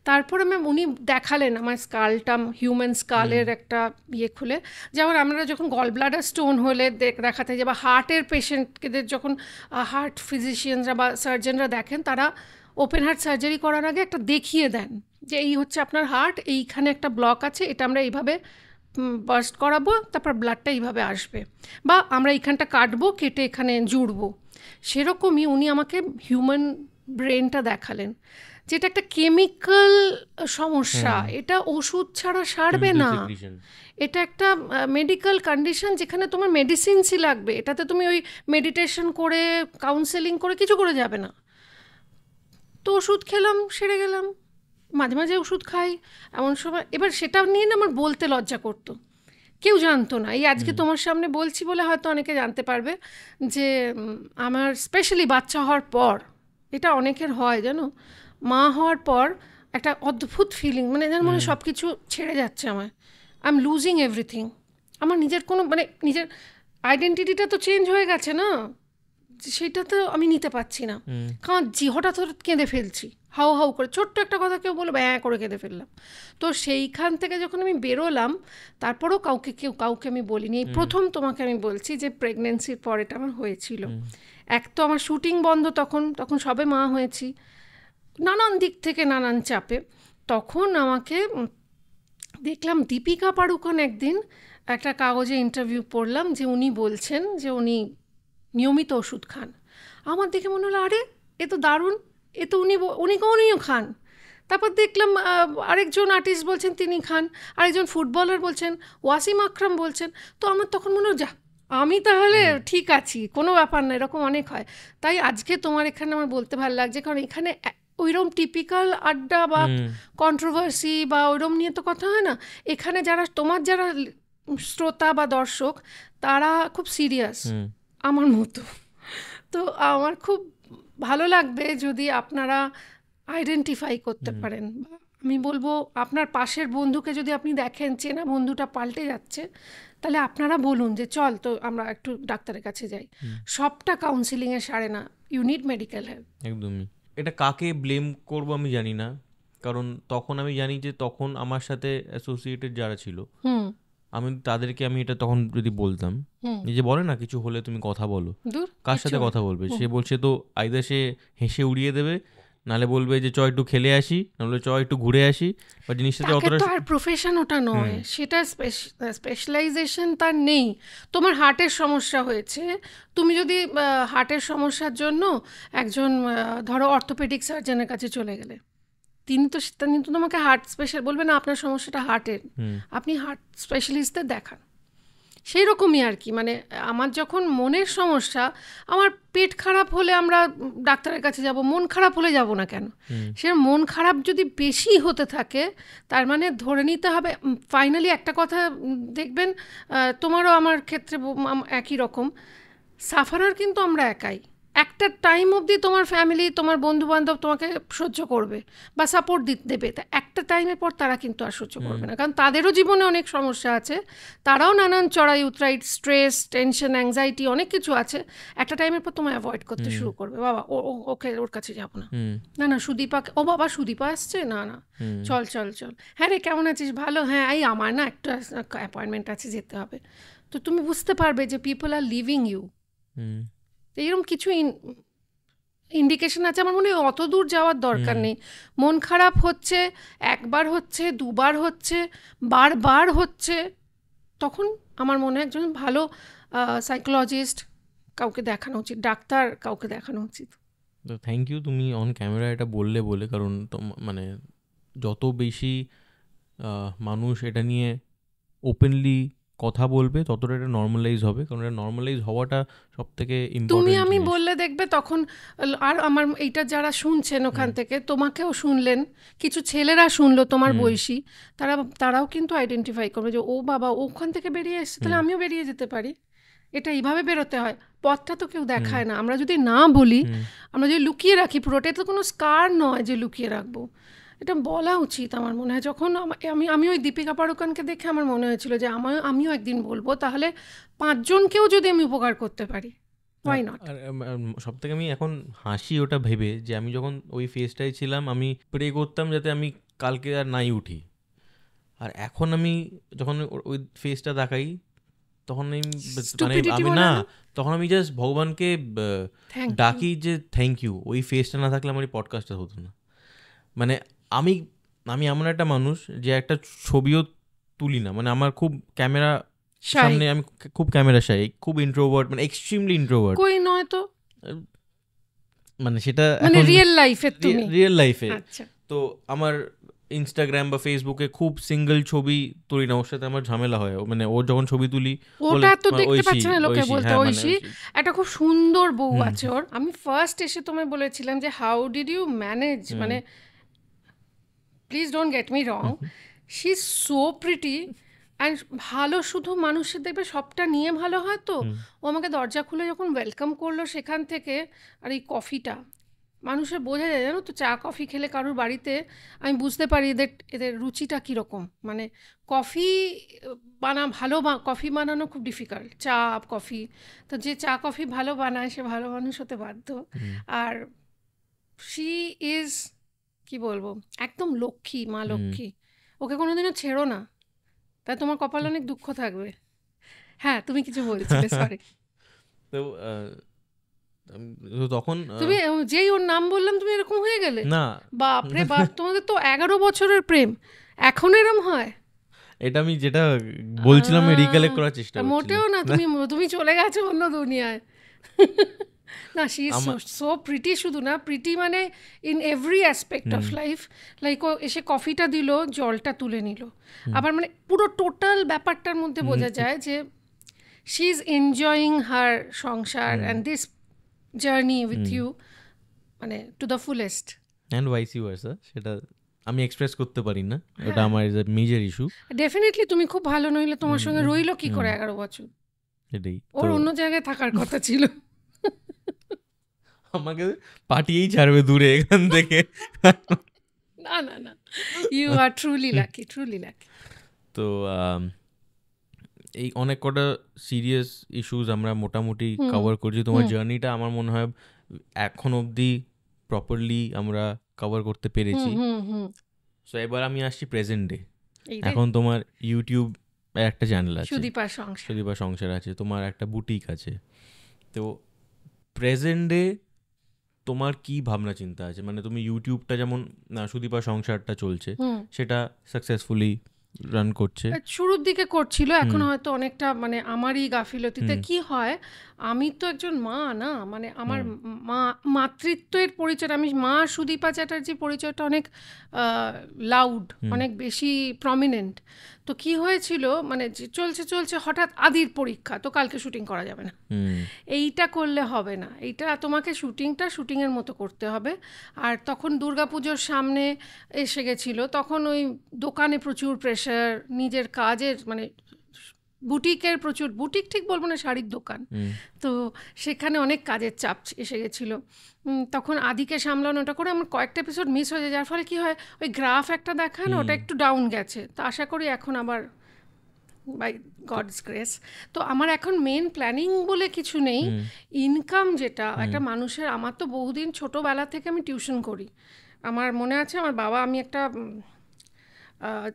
তারপরে উনি দেখালেন আমার স্কালটা, হিউম্যান স্কালের একটা ইয়ে খুলে, যেমন আমরা যখন গল ব্লাডার স্টোন হলে দেখাতে যাই, বা হার্টের পেশেন্টদের যখন হার্ট ফিজিশিয়ানরা বা সার্জনরা দেখেন, তারা ওপেন হার্ট সার্জারি করার আগে একটা দেখিয়ে দেন যে এই হচ্ছে আপনার হার্ট, এইখানে একটা ব্লক আছে, এটা আমরা এইভাবে বার্স্ট করাবো, তারপর ব্লাডটা এইভাবে আসবে, বা আমরা এইখানটা কাটবো, কেটে এখানে জুড়বো। সেরকমই উনি আমাকে হিউম্যান ব্রেনটা দেখালেন, যেটা একটা কেমিক্যাল সমস্যা, এটা ওষুধ ছাড়া সারবে না, এটা একটা মেডিকেল কন্ডিশন যেখানে তোমার মেডিসিনসই লাগবে, এটাতে তুমি ওই মেডিটেশন করে কাউন্সেলিং করে কিছু করে যাবে না। তো ওষুধ খেলাম, সেরে গেলাম, মাঝে মাঝে ওষুধ খাই এমন সময়। এবার সেটা নিয়ে না আমার বলতে লজ্জা করতো, কেউ জানতো না। এই আজকে তোমার সামনে বলছি বলে হয়তো অনেকে জানতে পারবে যে আমার স্পেশালি বাচ্চা হওয়ার পর, এটা অনেকের হয় জানো, মা হওয়ার পর একটা অদ্ভুত ফিলিং, মানে যেন মনে সব কিছু ছেড়ে যাচ্ছে আমায়, আই এম লুজিং এভরিথিং। আমার নিজের কোনো মানে নিজের আইডেন্টিটিটা তো চেঞ্জ হয়ে গেছে না, সেটা তো আমি নিতে পারছি না। কারণ হঠাৎ কেঁদে ফেলছি, হাউ হাউ করে, ছোট্ট একটা কথা কেউ বলো ব্যাঁ করে কেঁদে ফেললাম। তো সেইখান থেকে যখন আমি বেরোলাম, তারপরেও কাউকে আমি বলিনি। এই প্রথম তোমাকে আমি বলছি যে প্রেগনেন্সির পর এটা আমার হয়েছিল। এক তো আমার শুটিং বন্ধ, তখন সবে মা হয়েছি, নানান দিক থেকে নানান চাপে। তখন আমাকে দেখলাম দীপিকা পাড়ুকোন একদিন একটা কাগজে ইন্টারভিউ পড়লাম যে উনি বলছেন যে উনি নিয়মিত ওষুধ খান। আমার দেখে মনে হলো আরে এ তো দারুণ, এ তো উনিও খান। তারপর দেখলাম আরেকজন আর্টিস্ট বলছেন তিনি খান, আরেকজন ফুটবলার বলছেন, ওয়াসিম আকরাম বলছেন। তো আমার তখন মনে হয়, যা আমি তাহলে ঠিক আছি, কোনো ব্যাপার না, এরকম অনেক হয়। তাই আজকে তোমার এখানে আমার বলতে ভালো লাগছে, কারণ এখানে ওইরকম টিপিক্যাল আড্ডা বা কন্ট্রোভার্সি বা ওইরকম নিয়ে তো কথা হয় না। এখানে যারা শ্রোতা বা দর্শক, তারা খুব সিরিয়াস আমার মতো। তো আমার খুব ভালো লাগবে যদি আপনারা আইডেন্টিফাই করতে পারেন। আমি বলবো, আপনার পাশের বন্ধুকে যদি আপনি দেখেন চেনা বন্ধুটা পাল্টে যাচ্ছে, তাহলে আপনারা বলুন যে চল তো আমরা একটু ডাক্তারের কাছে যাই। সবটা কাউন্সিলিংয়ে সারে না, ইউ নিড মেডিকেল হেল্প। একদমই। এটা কাকে ব্লেম করব আমি জানি না, কারণ তখন আমি জানি যে তখন আমার সাথে অ্যাসোসিয়েটেড যারা ছিল, আমি তাদেরকে আমি এটা তখন যদি বলতাম, যে বলে না কিছু হলে তুমি কথা বলো, কার সাথে কথা বলবে? সে বলছে তো আইদার সে হেসে উড়িয়ে দেবে, নালে বলবে যে চ একটু খেলে আসি, নাহলে চ একটু ঘুরে আসি, বা জিনিসটা অতটা আর প্রফেশন ওটা নয়, সেটা স্পেশালাইজেশন তার নেই। তোমার হার্টের সমস্যা হয়েছে, তুমি যদি হার্টের সমস্যার জন্য একজন ধরো অর্থোপেডিক সার্জনের কাছে চলে গেলে, তিনি তো তোমাকে হার্ট স্পেশাল বলবে না, আপনার সমস্যাটা হার্টের, আপনি হার্ট স্পেশালিস্টদের দেখান। সেই রকমই আর কি। মানে আমার যখন মনের সমস্যা, আমার পেট খারাপ হলে আমরা ডাক্তারের কাছে যাব, মন খারাপ হলে যাব না কেন? সে মন খারাপ যদি বেশি হতে থাকে, তার মানে ধরে নিতে হবে, ফাইনালি একটা কথা দেখবেন, তোমারও আমার ক্ষেত্রে একই রকম, সাফারার কিন্তু আমরা একাই। একটা টাইম অবধি তোমার ফ্যামিলি, তোমার বন্ধুবান্ধব তোমাকে সহ্য করবে বা সাপোর্ট দেবে, তা একটা টাইমের পর তারা কিন্তু আর সহ্য করবে না, কারণ তাদেরও জীবনে অনেক সমস্যা আছে, তারাও নানান চড়াই উতরাই, স্ট্রেস, টেনশন, অ্যাংজাইটি, অনেক কিছু আছে। একটা টাইমের পর তোমায় অ্যাভয়েড করতে শুরু করবে, বাবা ওকে ওর কাছে যাবো না, না সুদীপা, ও বাবা সুদীপা আসছে, না চল চল চল, হ্যাঁ রে কেমন আছিস, ভালো, হ্যাঁ এই আমার না একটা অ্যাপয়েন্টমেন্ট আছে, যেতে হবে। তো তুমি বুঝতে পারবে যে পিপল আর লিভিং ইউ। এইরকম কিছু ইন্ডিকেশন আছে। আমার মনে হয় অত দূর যাওয়ার দরকার নেই। মন খারাপ হচ্ছে, একবার হচ্ছে, দুবার হচ্ছে, বারবার হচ্ছে, তখন আমার মনে হয় একজন ভালো সাইকোলজিস্ট কাউকে দেখানো উচিত, ডাক্তার কাউকে দেখানো উচিত। তো থ্যাংক ইউ তুমি অন ক্যামেরা এটা বললে বলে, কারণ মানে যত বেশি মানুষ এটা নিয়ে ওপেনলি কথা বলবে, ততটা এটা নর্মালাইজ হবে, কারণ এটা নর্মালাইজ হওয়াটা সব থেকে ইম্পর্টেন্ট। আমি বললে দেখবে তখন, আর আমার এইটা যারা শুনছেন ওখান থেকে, তোমাকেও শুনলেন, কিছু ছেলেরা শুনলো তোমার বয়সী, তারাও কিন্তু আইডেন্টিফাই করবে যে ও বাবা ওখান থেকে বেরিয়ে এসছে, তাহলে আমিও বেরিয়ে যেতে পারি। এটা এইভাবে বেরোতে হয়, পথটা তো কেউ দেখায় না। আমরা যদি না বলি, আমরা যদি লুকিয়ে রাখি পুরোটা, এটা তো কোনো স্কার নয় যে লুকিয়ে রাখবো, এটা বলা উচিত আমার মনে হয়। যখন আমি ওই দীপিকা পাড়ুকোনকে দেখে আমার মনে হয়েছিল যে আমিও একদিন বলবো, তাহলে 5 জনকেও যদি আমি উপকার করতে পারি, হোয়াই নট। সব থেকে আমি এখন হাসি ওটা ভেবে, যে আমি যখন ওই ফেজটাই ছিলাম, আমি প্রে করতাম যাতে আমি কালকে আর নাই উঠি, আর এখন আমি যখন ওই ফেজটা দেখাই, তখন আমি না, তখন আমি জাস্ট ভগবানকে ডাকি যে থ্যাংক ইউ, ওই ফেজটা না থাকলে আমার এই পডকাস্টটা হতো না। মানে আমি এমন একটা মানুষ যে একটা ছবিও তুলি না, মানে আমার খুব ক্যামেরা সামনে, আমি খুব ক্যামেরা শাই, খুব ইন্ট্রোভার্ট, মানে এক্সট্রিমলি ইন্ট্রোভার্ট। কই নয় তো, মানে সেটা মানে রিয়েল লাইফে। আচ্ছা, তো আমার ইনস্টাগ্রাম বা ফেসবুকে খুব সিঙ্গেল ছবি তুলি না, ওর সাথে আমার ঝামেলা হয়। মানে ও যখন ছবি তুলি, ওটা তো দেখতে পাচ্ছে না লোকে, বলতে ঐশী একটা খুব সুন্দর বউ আছে ওর। আমি ফার্স্ট এসে তোমায় বলেছিলাম যে হাউ ডিড ইউ ম্যানেজ, মানে please don't get me wrong, she is so pretty and ভালো, শুধু মানুষের দেখবে সবটা নিয়ে ভালো হয়। তো ও আমাকে দরজা খুলে যখন ওয়েলকাম করলো সেখান থেকে, আর এই কফিটা মানুষের বোঝা যায়, জানো তো, চা কফি খেলে কারোর বাড়িতে আমি বুঝতে পারি এদের রুচিটা কীরকম। মানে কফি ভালো কফি বানানো খুব ডিফিকাল্ট, চা কফি, তো যে চা কফি ভালো বানায় সে ভালো মানুষ হতে বাধ্য। আর শি ইজ, কি বলবো, একদম লক্ষ্মী, মা লক্ষ্মী। ওকে কোনোদিনও ছেড়ো না, তাই তোমার কপালে অনেক দুঃখ থাকবে। হ্যাঁ তুমি কিছু বলছিলে, সরি। তো তখন তুমি যেই ওর নাম বললাম তুমি এরকম হয়ে গেলে, না বাপরে বাপ, তোমাদের তো 11 বছরের প্রেম, এখন এরম হয়? এটা আমি যেটা বলছিলাম রিকালেক্ট করার চেষ্টা করছি। মোটেও না, তুমি চলে গেছো অন্য দুনিয়ায়। না, শি ইজ সো প্রিটি, শুধু না প্রিটি মানে in every aspect of life. Like ও এসে কফিটা দিল, জলটা তুলে নিল, আবার মানে পুরো টোটাল ব্যাপারটার মধ্যে বোঝা যায় যে শি ইজ এনজয়িং হার সংসার and this journey with you, মানে to the fullest. And vice versa, সেটা আমি এক্সপ্রেস করতে পারি না, ওটা আমার মেজর ইস্যু। ডেফিনেটলি তুমি খুব ভালো, নইলে তোমার সঙ্গে রইল কি করে 11 বছর? এটাই, ওর অন্য জায়গায় থাকার কথা ছিল। আমাকে পাঠিয়েই ছাড়বে দূরে এখান থেকে। না না না, you are truly lucky, truly lucky. তো এই অনেক কটা সিরিয়াস ইস্যুস আমরা মোটামুটি কভার করছি। তোমার জার্নিটা আমার মনে হয় এখন অবধি প্রপারলি আমরা কভার করতে পেরেছি। সো এবার আমি আসছি প্রেজেন্ট ডে। এখন তোমার ইউটিউব একটা চ্যানেল আছে, সুদীপা সংসার আছে, তোমার একটা বুটিক আছে। তো প্রেজেন্ট ডে তোমার কি ভাবনা চিন্তা আছে? মানে তুমি ইউটিউবটা যেমন সুদীপা সংসারটা চলছে, সেটা সাকসেসফুলি রান করছে, শুরুর দিকে করছিল, এখন হয়তো অনেকটা মানে আমারই গাফিলতিতে কি হয়, আমি তো একজন মা না, মানে আমার মাতৃত্বের পরিচয়, আমি মা সুদীপা চ্যাটার্জির পরিচয়টা অনেক লাউড, অনেক বেশি প্রমিনেন্ট। তো কি হয়েছিল, মানে চলছে চলছে হঠাৎ আদির পরীক্ষা, তো কালকে শুটিং করা যাবে না, এইটা করলে হবে না, এইটা তোমাকে শুটিংয়ের মতো করতে হবে। আর তখন দুর্গাপুজোর সামনে এসে গেছিলো, তখন ওই দোকানে প্রচুর প্রেশার, নিজের কাজের মানে বুটিকের প্রচুর, বুটিক ঠিক বলবো না, শাড়ির দোকান, তো সেখানে অনেক কাজের চাপ এসে গেছিলো। তখন আদিকে সামলানোটা করে আমার কয়েকটা এপিসোড মিস হয়ে যায়, যার ফলে কি হয়, ওই গ্রাফ একটা দেখায় না, ওটা একটু ডাউন গেছে। তো আশা করি এখন আবার বাই গডস গ্রেস। তো আমার এখন মেন প্ল্যানিং বলে কিছু নেই, ইনকাম যেটা একটা মানুষের, আমার তো বহুদিন ছোটোবেলা থেকে আমি টিউশন করি। আমার মনে আছে আমার বাবা, আমি একটা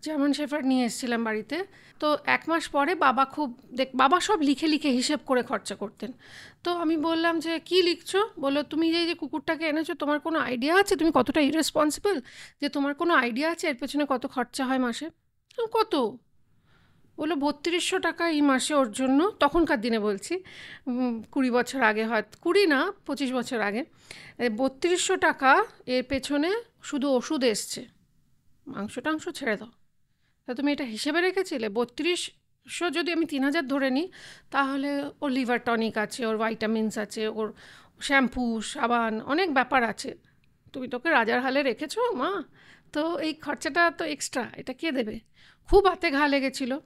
জার্মান শেফার্ড নিয়ে এসেছিলাম বাড়িতে, তো 1 মাস পরে বাবা বাবা সব লিখে লিখে হিসেব করে খরচা করতেন। তো আমি বললাম যে কি লিখছো? বললো তুমি যে কুকুরটাকে এনেছো, তোমার কোনো আইডিয়া আছে তুমি কতটা ইরেসপন্সিবল, যে তোমার কোনো আইডিয়া আছে এর পেছনে কত খরচা হয় মাসে? কত? বললো 3200 টাকা এই মাসে ওর জন্য। তখনকার দিনে বলছি, 20 বছর আগে, হয়তো 20 না 25 বছর আগে, 3200 টাকা এর পেছনে শুধু ওষুধ এসছে, মাংস টাংস ছেড়ে দাও। তা তুমি এটা হিসেবে রেখেছিলে? 3200 যদি আমি 3000 ধরে নিই, তাহলে ওর লিভার টনিক আছে, ওর ভাইটামিনস আছে, ওর শ্যাম্পু সাবান, অনেক ব্যাপার আছে। তুমি তোকে রাজার হালে রেখেছো মা, তো এই খরচাটা তো এক্সট্রা, এটা কে দেবে? খুব হাতে ঘা লেগেছিলো।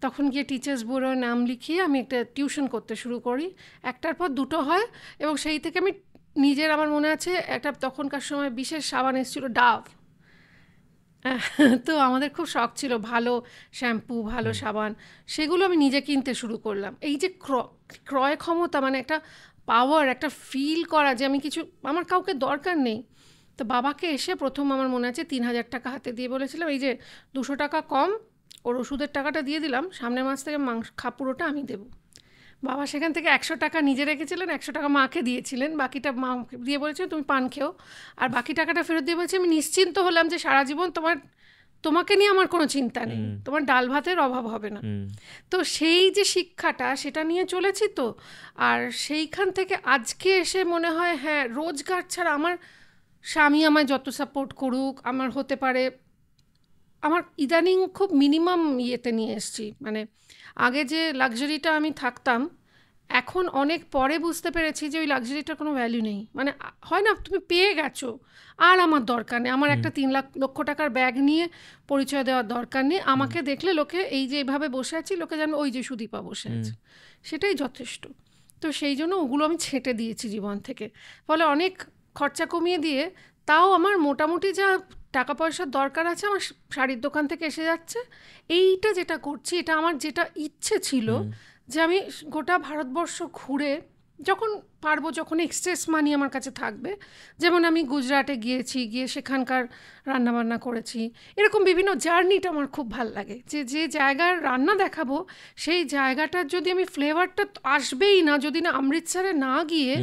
তখন গিয়ে টিচার্স ব্যুরোর নাম লিখিয়ে আমি একটা টিউশন করতে শুরু করি, একটার পর দুটো হয়, এবং সেই থেকে আমি নিজের, আমার মনে আছে একটা তখনকার সময় বিশেষ সাবান এসেছিলো ডাভ, তো আমাদের খুব শখ ছিল ভালো শ্যাম্পু, ভালো সাবান, সেগুলো আমি নিজে কিনতে শুরু করলাম। এই যে ক্রয় ক্ষমতা, মানে একটা পাওয়ার, একটা ফিল করা যে আমি কিছু, আমার কাউকে দরকার নেই। তো বাবাকে এসে প্রথম আমার মনে আছে 3000 টাকা হাতে দিয়ে বলেছিলাম, এই যে 200 টাকা কম, ওর ওষুধের টাকাটা দিয়ে দিলাম, সামনের মাস থেকে পুরোটা আমি দেবো। বাবা সেখান থেকে 100 টাকা নিজে রেখেছিলেন, 100 টাকা মাকে দিয়েছিলেন, বাকিটা মা দিয়ে বলেছিলেন তুমি পান খেও, আর বাকি টাকাটা ফেরত দিয়ে বলছি আমি নিশ্চিন্ত হলাম যে সারা জীবন তোমাকে নিয়ে আমার কোনো চিন্তা নেই, তোমার ডাল ভাতের অভাব হবে না। তো সেই যে শিক্ষাটা, সেটা নিয়ে চলেছি। তো আর সেইখান থেকে আজকে এসে মনে হয় হ্যাঁ, রোজগার ছাড়া, আমার স্বামী আমায় যত সাপোর্ট করুক, আমার হতে পারে, আমার ইদানিং খুব মিনিমাম ইয়েতে নিয়ে এসছি, মানে আগে যে লাক্সারিটা আমি থাকতাম, এখন অনেক পরে বুঝতে পেরেছি যে ওই লাক্সারিটার কোনো ভ্যালু নেই। মানে হয় না, তুমি পেয়ে গেছো, আর আমার দরকার নেই, আমার একটা 3 লক্ষ টাকার ব্যাগ নিয়ে পরিচয় দেওয়ার দরকার নেই, আমাকে দেখলে লোকে এই যে এইভাবে বসে আছি, লোকে জানবে ওই যে সুদীপা বসে আছে, সেটাই যথেষ্ট। তো সেই জন্য ওগুলো আমি ছেঁটে দিয়েছি জীবন থেকে, ফলে অনেক খরচা কমিয়ে দিয়ে, তাও আমার মোটামুটি যা টাকা পয়সার দরকার আছে আমার শাড়ির দোকান থেকে এসে যাচ্ছে। এইটা যেটা করছি, এটা আমার যেটা ইচ্ছে ছিল, যে আমি গোটা ভারতবর্ষ ঘুরে যখন পারবো, যখন এক্সেস মানি আমার কাছে থাকবে, যেমন আমি গুজরাটে গিয়েছি, গিয়ে সেখানকার রান্নাবান্না করেছি, এরকম বিভিন্ন জার্নিটা আমার খুব ভাল লাগে, যে জায়গার রান্না দেখাবো, সেই জায়গাটার যদি আমি ফ্লেভারটা আসবেই না, যদি না অমৃতসরে না গিয়ে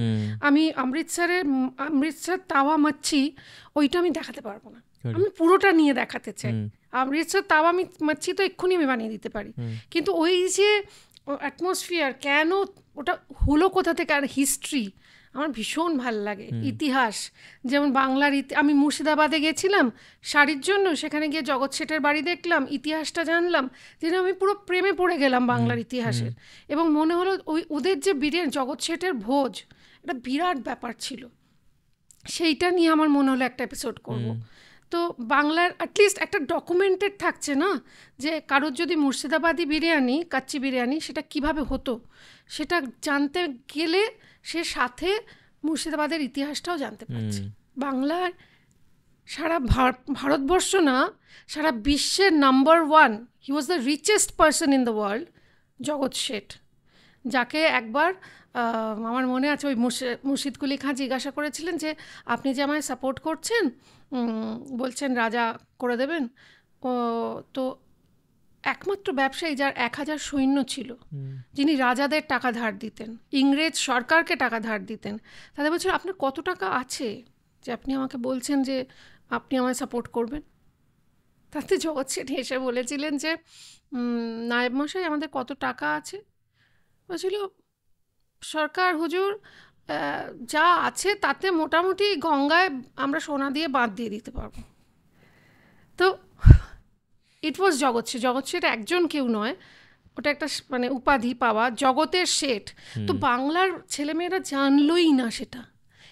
আমি অমৃতসর তাওয়া মাচ্ছি, ওইটা আমি দেখাতে পারবো না, আমি পুরোটা নিয়ে দেখাতে চাই। অমৃতসর তাওয়া মাচ্ছি তো এক্ষুনি আমি বানিয়ে দিতে পারি, কিন্তু ওই যে অ্যাটমসফিয়ার, কেন ওটা হলো, কোথা থেকে, আর হিস্ট্রি, আমার ভীষণ ভাল লাগে। ইতিহাস, যেমন বাংলার আমি মুর্শিদাবাদে গেছিলাম শাড়ির জন্য, সেখানে গিয়ে জগৎ শেঠের বাড়ি দেখলাম, ইতিহাসটা জানলাম, যেন আমি পুরো প্রেমে পড়ে গেলাম বাংলার ইতিহাসের। এবং মনে হলো ওদের যে বিরিয়ানি, জগৎ শেঠের ভোজ, একটা বিরাট ব্যাপার ছিল। সেইটা নিয়ে আমার মনে হলো একটা এপিসোড করব। তো বাংলার অ্যাটলিস্ট একটা ডকুমেন্টেড থাকছে না, যে কারোর যদি মুর্শিদাবাদি বিরিয়ানি, কাচ্চি বিরিয়ানি, সেটা কিভাবে হতো সেটা জানতে গেলে সে সাথে মুর্শিদাবাদের ইতিহাসটাও জানতে পারছে। বাংলার সারা ভারতবর্ষ না, সারা বিশ্বের number 1, he was the richest person in the world, জগৎ শেঠ, যাকে একবার আমার মনে আছে ওই মুর্শিদ কুলি খাঁ জিজ্ঞাসা করেছিলেন যে আপনি যে আমায় সাপোর্ট করছেন, বলছেন রাজা করে দেবেন, তো একমাত্র ব্যবসায়ী যার 1000 সৈন্য ছিল, যিনি রাজাদের টাকা ধার দিতেন, ইংরেজ সরকারকে টাকা ধার দিতেন, তাদের বলছিল আপনার কত টাকা আছে যে আপনি আমাকে বলছেন যে আপনি আমায় সাপোর্ট করবেন? তাতে জগৎ শেঠ এসে বলেছিলেন যে নায়েব মশাই আমাদের কত টাকা আছে? বলছিল সরকার হুজুর যা আছে তাতে মোটামুটি গঙ্গায় আমরা সোনা দিয়ে বাঁধ দিয়ে দিতে পারবো। তো ইট ওয়াজ জগৎ শেঠ। জগৎ শেঠ একজন কেউ নয়, ওটা একটা মানে উপাধি পাওয়া, জগতের শেঠ। তো বাংলার ছেলেমেয়েরা জানলই না সেটা।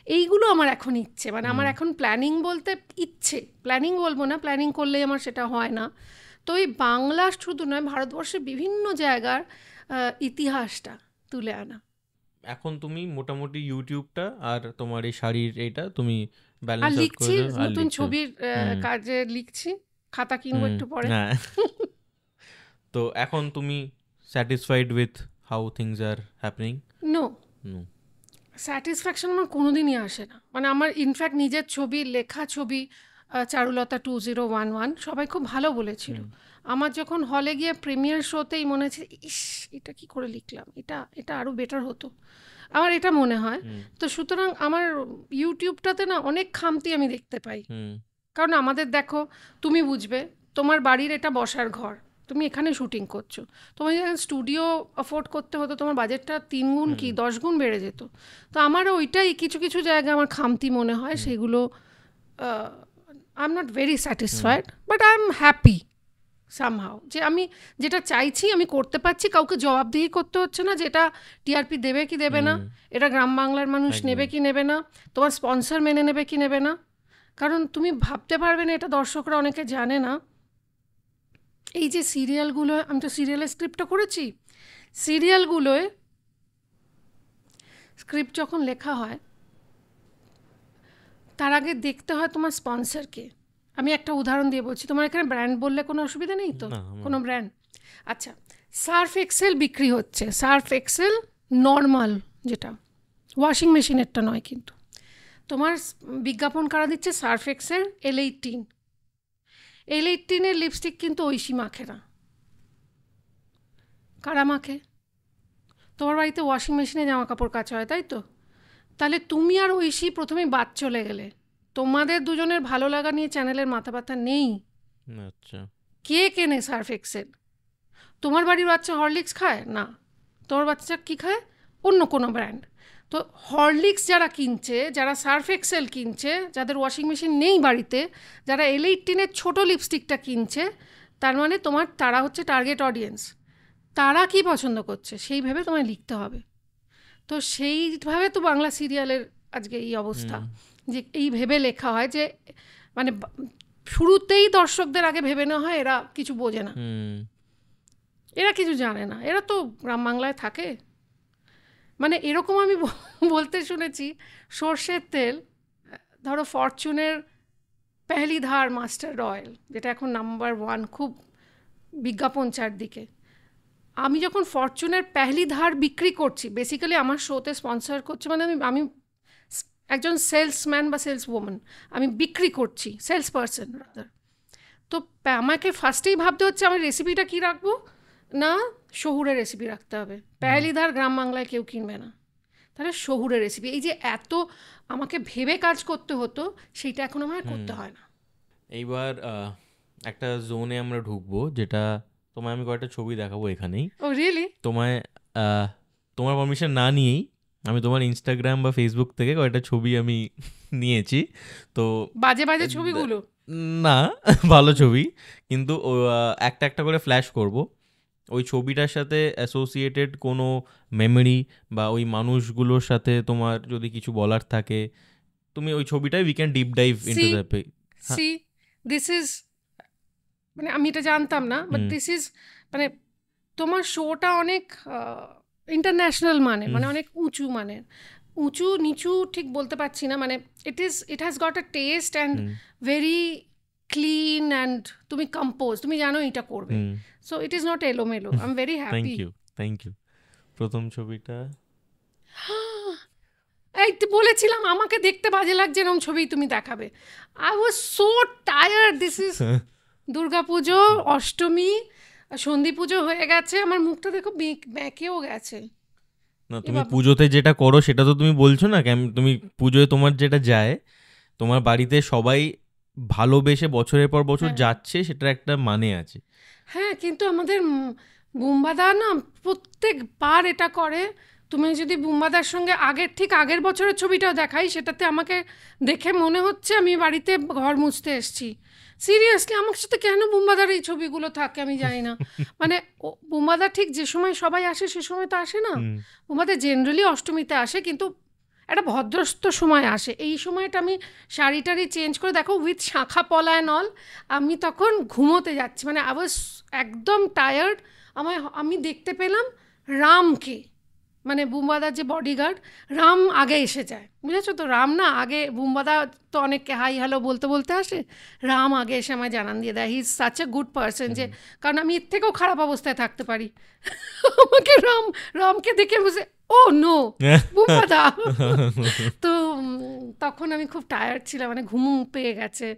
এইগুলো আমার এখন ইচ্ছে, মানে আমার এখন প্ল্যানিং বলতে ইচ্ছে, প্ল্যানিং বলবো না, প্ল্যানিং করলেই আমার সেটা হয় না। তো এই বাংলা শুধু নয়, ভারতবর্ষের বিভিন্ন জায়গার ইতিহাসটা তুলে আনা। এখন তুমি মোটামুটি ইউটিউবটা আর তোমার এই শাড়ির এইটা তুমি আর ব্যালেন্স আউট লিখছি, করে দাও। আর নতুন লিখছো। ছবির কাজে লিখছি, খাতা কিনবো একটু পরে। হ্যাঁ। তো এখন তুমি satisfied with how things are happening? No, no. Satisfaction আমার কোনোদিনই আসে না। মানে আমার ইনফ্যাক্ট নিজের ছবি, লেখা ছবি, চারুলতা 2011 সবাই খুব ভালো বলেছিল। আমার যখন হলে গিয়ে প্রিমিয়ার শোতেই মনে হচ্ছে ইস এটা কি করে লিখলাম, এটা আরও বেটার হতো, আমার এটা মনে হয়। তো সুতরাং আমার ইউটিউবটাতে না অনেক খামতি আমি দেখতে পাই। কারণ আমাদের দেখো, তুমি বুঝবে, তোমার বাড়ির এটা বসার ঘর, তুমি এখানে শুটিং করছো, তোমার স্টুডিও অ্যাফোর্ড করতে হতো, তোমার বাজেটটা 3 গুণ কি 10 গুণ বেড়ে যেত। তো আমারও ওইটাই কিছু কিছু জায়গায় আমার খামতি মনে হয়, সেগুলো I am not very satisfied, but I am happy somehow, যে আমি যেটা চাইছি আমি করতে পারছি, কাউকে জবাবদিহি করতে হচ্ছে না, যেটা টিআরপি দেবে কি দেবে না, এটা গ্রাম বাংলার মানুষ নেবে কি নেবে না, তোমার স্পন্সর মেনে নেবে কি নেবে না। কারণ তুমি ভাবতে পারবে না, এটা দর্শকরা অনেকে জানে না, এই যে সিরিয়ালগুলো, আমি তো সিরিয়ালের স্ক্রিপ্টটা করেছি, সিরিয়ালগুলোয় স্ক্রিপ্ট যখন লেখা হয় তার আগে দেখতে হয় তোমার স্পন্সরকে। আমি একটা উদাহরণ দিয়ে বলছি, তোমার এখানে ব্র্যান্ড বললে কোনো অসুবিধা নেই তো? কোনো ব্র্যান্ড, আচ্ছা, সার্ফ এক্সেল বিক্রি হচ্ছে, সার্ফ এক্সেল নর্মাল, যেটা ওয়াশিং মেশিনেরটা নয়, কিন্তু তোমার বিজ্ঞাপন কারা দিচ্ছে? সার্ফ এক্সেল L18, L18-এর লিপস্টিক কিন্তু ঐশী মাখে না, কারা মাখে? তোমার বাড়িতে ওয়াশিং মেশিনে জামা কাপড় কাচা হয়, তাই তো? তাহলে তুমি আর ঐশী প্রথমেই বাদ চলে গেলে, তোমাদের দুজনের ভালো লাগা নিয়ে চ্যানেলের মাথা ব্যথা নেই। আচ্ছা, কে কেনে সার্ফ এক্সেল? তোমার বাড়ির বাচ্চা হরলিক্স খায় না, তোমার বাচ্চা কি খায়? অন্য কোনো ব্র্যান্ড। তো হরলিক্স যারা কিনছে, যারা সার্ফ এক্সেল কিনছে, যাদের ওয়াশিং মেশিন নেই বাড়িতে, যারা L18-এর ছোটো লিপস্টিকটা কিনছে, তার মানে তারা হচ্ছে টার্গেট অডিয়েন্স। তারা কি পছন্দ করছে সেই ভেবে তোমায় লিখতে হবে। তো সেইভাবে তো বাংলা সিরিয়ালের আজকে এই অবস্থা, যে এই ভেবে লেখা হয় যে মানে শুরুতেই দর্শকদের আগে ভেবে নেওয়া হয় এরা কিছু বোঝে না, এরা কিছু জানে না, এরা তো গ্রাম বাংলায় থাকে। মানে এরকম আমি বলতে শুনেছি, সর্ষের তেল, ধরো ফরচুনের পেহলি ধার মাস্টার্ড অয়েল, যেটা এখন নাম্বার 1, খুব বিজ্ঞাপন চারদিকে, আমি যখন ফরচুনের পেহলি ধার বিক্রি করছি, বেসিক্যালি আমার শোতে স্পন্সর করছে, মানে আমি একজন সেলসম্যান বা সেলস ওম্যান, আমি বিক্রি করছি, সেলস পারসন রাদার। তো আমাকে ফার্স্টেই ভাবতে হচ্ছে আমি রেসিপিটা কী রাখবো, না শহুরের রেসিপি রাখতে হবে। পেহলি ধার গ্রাম বাংলায় কেউ কিনবে না, তাহলে শহুরের রেসিপি। এই যে এত আমাকে ভেবে কাজ করতে হতো, সেইটা এখন আমার করতে হয় না। এইবার একটা জোনে আমরা ঢুকবো, যেটা তোমায় আমি কয়েকটা ছবি দেখাবো এখানেই। ও রিয়েলি? তোমার পারমিশন না নিয়েই আমি তোমার ইনস্টাগ্রাম বা ফেসবুক থেকে কয়েকটা ছবি আমি নিয়েছি। তো বাজে বাজে ছবিগুলো না, ভালো ছবি, কিন্তু একটা একটা করে ফ্ল্যাশ করব। ওই ছবিটার সাথে অ্যাসোসিয়েটেড কোনো মেমোরি বা ওই মানুষগুলোর সাথে তোমার যদি কিছু বলার থাকে, তুমি ওই ছবিটাই we can deep dive into the sea this is, মানে আমি এটা জানতাম না, বাট দিস ইজ, মানে তোমার শোটা অনেক ইন্টারন্যাশনাল মানে অনেক উঁচু মানের, উঁচু নিচু ঠিক বলতে পারছি না, মানে it has got a taste and very clean and তুমি কম্পোজ, তুমি জানো এটা করবে, সো ইট ইজ নট এলোমেলো। I am very happy. Thank you. প্রথম ছবিটা এই তো বলেছিলাম আমাকে দেখতে বাজে লাগছে এরকম ছবি তুমি দেখাবে। I was so tired. This is Durga Puja, Ashtami, সন্ধি পুজো হয়ে গেছে, আমার মুখটা দেখো বেঁকেও গেছে। না, তুমি পুজোতে যেটা করো সেটা তো তুমি বলছো না, তুমি পুজোয় তোমার যেটা যায়, তোমার বাড়িতে সবাই ভালোবেসে বছরের পর বছর যাচ্ছে, সেটার একটা মানে আছে। হ্যাঁ, কিন্তু আমাদের বুম্বাদা না প্রত্যেকবার এটা করে। তুমি যদি বুম্বাদার সঙ্গে আগের বছরের ছবিটাও দেখাই, সেটাতে আমাকে দেখে মনে হচ্ছে আমি বাড়িতে ঘর মুছতে এসেছি। সিরিয়াসলি আমার সাথে কেন বুম্বাদার এই ছবিগুলো থাকে আমি জানি না। মানে বুম্বাদা ঠিক যে সময় সবাই আসে সে সময় তো আসে না, বুম্বাদা জেনারেলি অষ্টমীতে আসে, কিন্তু একটা ভদ্রস্থ সময় আসে। এই সময়টা আমি শাড়ি টাড়ি চেঞ্জ করে দেখো উইথ শাঁখা পলা অ্যান্ড অল, আমি তখন ঘুমোতে যাচ্ছি, মানে আই ওয়াজ একদম টায়ার্ড। আমি দেখতে পেলাম রামকে, মানে বুম্বাদার যে বডিগার্ড, রাম আগে এসে যায়, বুঝেছো তো? রাম না আগে, বুম্বাদা তো অনেককে হাই হ্যালো বলতে বলতে আসে, রাম আগে এসে আমায় জানান দিয়ে দেয় he is such a good person, যে কারণ আমি এর থেকেও খারাপ অবস্থায় থাকতে পারি। আমাকে রামকে দেখে বুঝে ও নো বুম্বাদা। তো তখন আমি খুব টায়ার্ড ছিলাম, মানে ঘুম পেয়ে গেছে।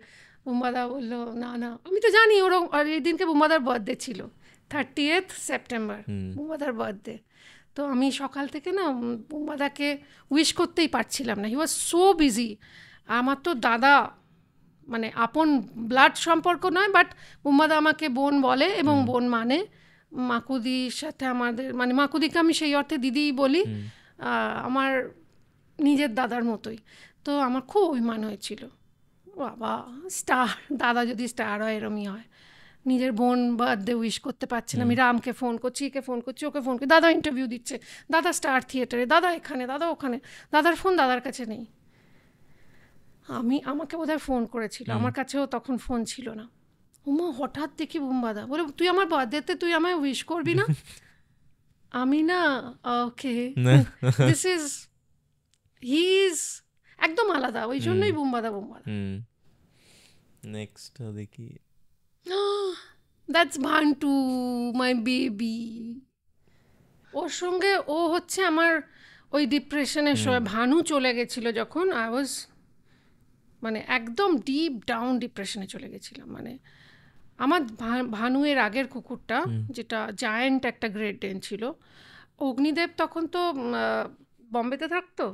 বুম্বাদা বললো না না, আমি তো জানি ওরকম, আর এই দিনকে বুম্বাদার বার্থডে ছিল, 30th সেপ্টেম্বর বুম্বাদার বার্থডে। তো আমি সকাল থেকে না বুম্বাদাকে উইশ করতেই পারছিলাম না, হি ওয়াজ সো বিজি। আমার তো দাদা মানে আপন ব্লাড সম্পর্ক নয়, বাট বুম্বাদা আমাকে বোন বলে এবং বোন মানে মাকুদির সাথে আমাদের, মানে মাকুদিকে আমি সেই অর্থে দিদিই বলি, আমার নিজের দাদার মতোই। তো আমার খুব অভিমান হয়েছিল, বাবা স্টার, দাদা যদি স্টার হয় এরমই হয়, নিজের বোন বার্থডে উইশ করতে পারছে না। আমি রামকে ফোন করছি, একে ফোন করছি, ওকে ফোন করছি, দাদা ইন্টারভিউ দিচ্ছে, দাদা স্টার থিয়েটারে, দাদা এখানে, দাদা ওখানে, দাদার ফোন দাদার কাছে নেই। আমাকে বোধহয় ফোন করেছিল, আমার কাছেও তখন ফোন ছিল না। ওমা হঠাৎ দেখি বুম্বাদা বলে, তুই আমার বার্থডেতে তুই আমায় উইশ করবি না? আমি না ওকে, দিস ইজ, হি ইজ একদম আলাদা, ওই জন্যই বুম্বাদা। নেক্সট দেখি, দ্যাটস ভান্টু, মাই বেবি। ওর সঙ্গে ও হচ্ছে আমার ওই ডিপ্রেশনের সময়, ভানু চলে গেছিলো যখন, আই ওয়াজ মানে একদম ডিপ ডাউন ডিপ্রেশনে চলে গেছিলাম। মানে আমার ভানু এর আগের কুকুরটা, যেটা জায়ান্ট একটা গ্রেট ডেন ছিল, অগ্নিদেব তখন তো বম্বেতে থাকতো,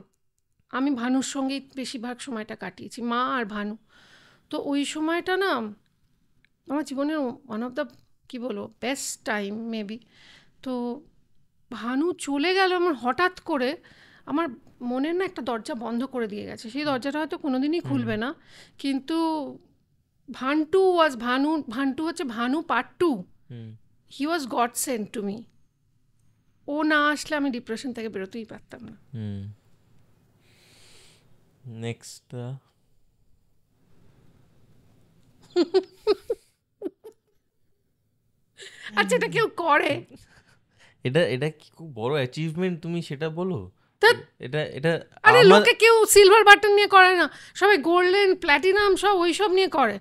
আমি ভানুর সঙ্গেই বেশিরভাগ সময়টা কাটিয়েছি, মা আর ভানু। তো ওই সময়টা না আমার জীবনের ওয়ান অফ দ্য কী বলবো বেস্ট টাইম মেবি। তো ভানু চলে গেল, আমার হঠাৎ করে আমার মনের না একটা দরজা বন্ধ করে দিয়ে গেছে, সেই দরজাটা হয়তো কোনোদিনই খুলবে না। কিন্তু ভান্টু হচ্ছে Bhanu part 2, he was god sent to me. ও না আসলে আমি ডিপ্রেশন থেকে বেরোতেই পারতাম না। নেক্সট আচ্ছা, এটা কেউ করে? এটা কি খুব বড় অ্যাচিভমেন্ট, তুমি সেটা বলো। এটা আরে লোকে কেউ সিলভার বাটন নিয়ে করে না, সবাই গোল্ডেন প্ল্যাটিনাম সব ওইসব নিয়ে করে।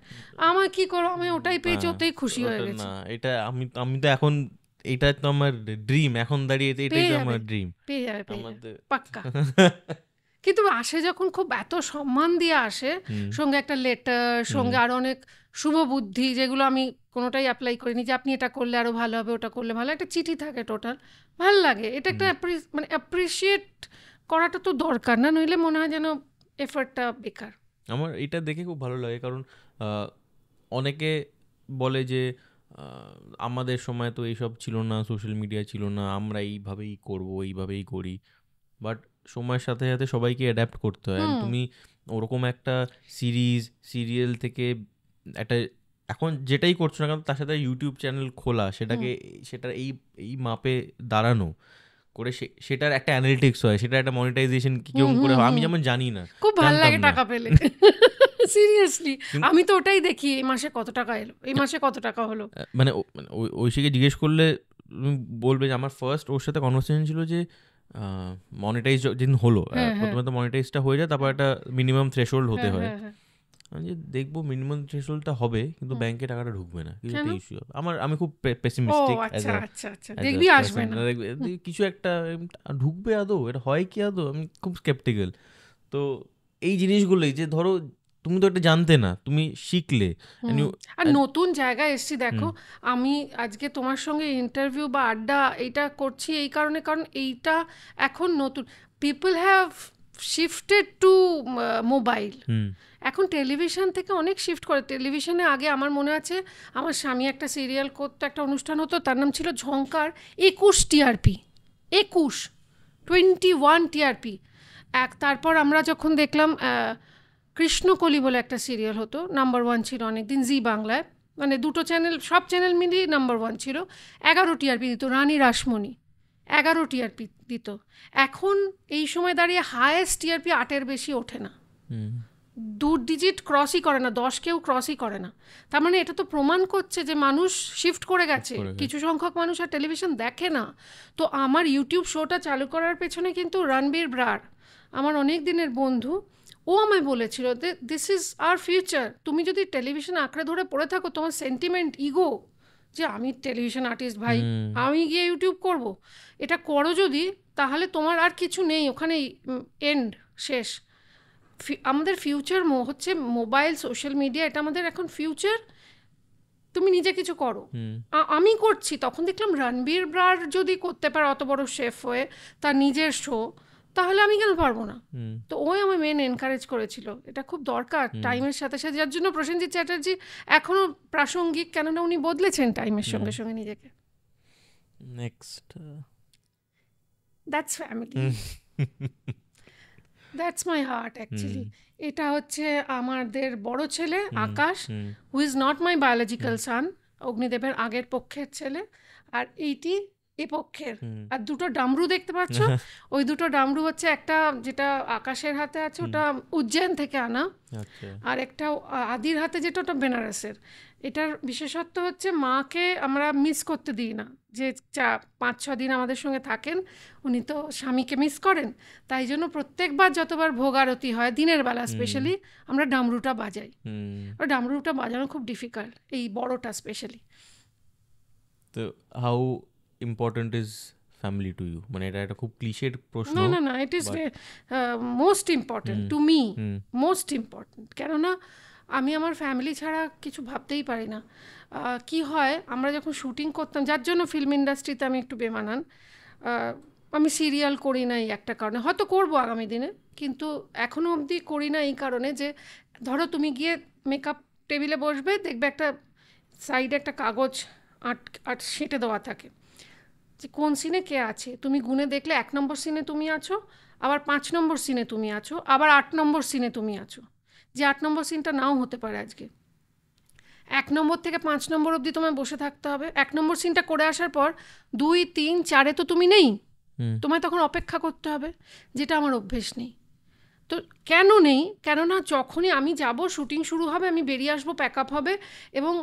আমার কি করো, আমি ওটাই পেয়েছি, ওটাই খুশি হয়ে গেছি। না, এটা আমি তো এখন, এটা তো আমার ড্রিম, এখন দাঁড়িয়ে এটাই তো আমার ড্রিম। পেয়ে যাবে পাক্কা। কিন্তু আসে যখন খুব এত সম্মান দিয়ে আসে, সঙ্গে একটা লেটার, সঙ্গে আরো অনেক শুভ বুদ্ধি, যেগুলো আমি কোনোটাই অ্যাপ্লাই করিনি, যে আপনি এটা করলে আরো ভালো হবে, ওটা করলে ভালো, একটা চিঠি থাকে টোটাল, ভাল লাগে। এটা একটা মানে অ্যাপ্রিসিয়েট করাটা তো দরকার না, নইলে মনে হয় যেন এফর্টটা বেকার। আমার এটা দেখে খুব ভালো লাগে, কারণ অনেকে বলে যে আমাদের সময় তো এইসব ছিল না, সোশ্যাল মিডিয়া ছিল না, আমরা এইভাবেই করবো, এইভাবেই করি। বাট সময়ের সাথে সাথে সবাইকে অ্যাডাপ্ট করতে হয়। And তুমি ওরকম একটা সিরিয়াল থেকে একটা এখন যেটাই করছো না কেন তার সাথে ইউটিউব চ্যানেল খোলা, সেটার এই মাপে দাঁড়ানো করে সেটার একটা অ্যানালিটিক্স হয়, সেটা একটা মনিটাইজেশন কিরকম করে হয় আমি যেমন জানি না, খুব ভালো জানতাম লাগে না। টাকা পেলে। সিরিয়াসলি আমি তো ওটাই দেখি, এই মাসে কত টাকা এলো, এই মাসে কত টাকা হলো। মানে ঐশীকে জিজ্ঞেস করলে তুমি বলবে যে আমার ফার্স্ট ওর সাথে কনভারসেশন ছিল যে মনিটাইজ যেদিন হলো, প্রথমে তো মনিটাইজটা হয়ে যায়, তারপর একটা মিনিমাম থ্রেশহোল্ড হতে হয়। আমি যে দেখবো মিনিমাম থ্রেশহোল্ডটা হবে কিন্তু ব্যাংকে টাকাটা ঢুকবে না, কিছু একটা ইস্যু হবে। আমি খুব পেসিমিস্টিক, দেখবি আসবে না, কিছু একটা ঢুকবে আদৌ, এটা হয় কি আদৌ, আমি খুব স্কেপটিক্যাল। তো এই জিনিসগুলোই যে ধরো তুমি তো এটা জানতে না, তুমি শিখলে আর নতুন জায়গায় এসছি। দেখো আমি আজকে তোমার সঙ্গে ইন্টারভিউ বা আড্ডা এইটা করছি এই কারণে, কারণ এইটা এখন নতুন, people have shifted to mobile. এখন টেলিভিশন থেকে অনেক শিফট করে। টেলিভিশনে আগে আমার মনে আছে আমার স্বামী একটা সিরিয়াল করতো, একটা অনুষ্ঠান হতো, তার নাম ছিল ঝঙ্কার, 21 টিআরপি, 21 টিআরপি। তারপর আমরা যখন দেখলাম কৃষ্ণকলি বলে একটা সিরিয়াল হতো, নাম্বার 1 ছিল অনেকদিন জি বাংলায়, মানে দুটো চ্যানেল, সব চ্যানেল মিলিয়ে নাম্বার 1 ছিল। 11 টিআরপি দিত, রানী রাসমণি 11 টিআরপি দিত। এখন এই সময় দাঁড়িয়ে হায়েস্ট টিআরপি 8-এর বেশি ওঠে না, 2 ডিজিট ক্রসই করে না, 10 কেউ ক্রসই করে না। তার মানে এটা তো প্রমাণ করছে যে মানুষ শিফট করে গেছে, কিছু সংখ্যক মানুষ আর টেলিভিশন দেখে না। তো আমার ইউটিউব শোটা চালু করার পেছনে কিন্তু রণবীর ব্রার, আমার অনেক দিনের বন্ধু, ও আমায় বলেছিল যে দিস ইজ আওয়ার ফিউচার। তুমি যদি টেলিভিশন আঁকড়ে ধরে পড়ে থাকো, তোমার সেন্টিমেন্ট, ইগো, যে আমি টেলিভিশন আর্টিস্ট ভাই, আমি গিয়ে ইউটিউব করব, এটা করো যদি, তাহলে তোমার আর কিছু নেই, ওখানেই এন্ড, শেষ। আমাদের ফিউচার হচ্ছে মোবাইল, সোশ্যাল মিডিয়া, এটা আমাদের এখন ফিউচার। তুমি নিজে কিছু করো। আমি করছি, তখন দেখলাম রণবীর ব্রার যদি করতে পারে অত বড় শেফ হয়ে তার নিজের শো, তাহলে আমি কেন পারবো না? তো ওই আমার মেন এনকারেজ করেছিল, এটা খুব দরকার টাইমের সাথে সাথে, যার জন্য প্রসেনজিৎ চ্যাটার্জি এখনো প্রাসঙ্গিক, কেননা উনি বদলেছেন টাইমের সঙ্গে সঙ্গে নিজেকে। Next, that's family, that's my heart actually. এটা হচ্ছে আমাদের বড় ছেলে Akash, who is not my biological son, অগ্নিদেবের আগের পক্ষের ছেলে, আর এইটি এ পক্ষের। আর দুটো ডামরু দেখতে পাচ্ছ, ওই দুটো ডামরু হচ্ছে একটা যেটা আকাশের হাতে আছে, ওটা উজ্জয়ন থেকে আনা, আর একটা আদির হাতে যেটা, ওটা বেনারসের। এটার বিশেষত্ব হচ্ছে মাকে আমরা মিস করতে দিই না, যে 5-6 দিন আমাদের সঙ্গে থাকেন, উনি তো স্বামীকে মিস করেন, তাই জন্য প্রত্যেকবার যতবার ভোগ আরতি হয় দিনের বেলা স্পেশালি, আমরা ডামরুটা বাজাই। আর ডামরুটা বাজানো খুব ডিফিকাল্ট, এই বড়টা স্পেশালি। তো how important is family to you? মানে এটা একটা খুব ক্লিশেড প্রশ্ন। না, it is most important to me, most important. কেননা আমি আমার ফ্যামিলি ছাড়া কিছু ভাবতেই পারি না। কি হয়, আমরা যখন শুটিং করতাম, যার জন্য ফিল্ম ইন্ডাস্ট্রিতে আমি একটু বেমানান, আমি সিরিয়াল করি না এই একটা কারণে, হয়তো করবো আগামী দিনে, কিন্তু এখনও অবধি করি না এই কারণে যে ধরো তুমি গিয়ে মেকআপ টেবিলে বসবে, দেখবে একটা সাইডে একটা কাগজ আট সেঁটে দেওয়া থাকে যে কোন সিনে কে আছে, তুমি গুনে দেখলে 1 নম্বর সিনে তুমি আছো, আবার 5 নম্বর সিনে তুমি আছো, আবার 8 নম্বর সিনে তুমি আছো, যে 8 নম্বর সিনটা নাও হতে পারে আজকে। 1 নম্বর থেকে 5 নম্বর অবধি তোমায় বসে থাকতে হবে। 1 নম্বর সিনটা করে আসার পর 2, 3, 4-এ তো তুমি নেই, তোমায় তখন অপেক্ষা করতে হবে, যেটা আমার অভ্যেস নেই। তো কেন নেই? কেননা যখনই আমি যাব, শুটিং শুরু হবে, আমি বেরিয়ে আসবো, প্যাক আপ হবে, এবং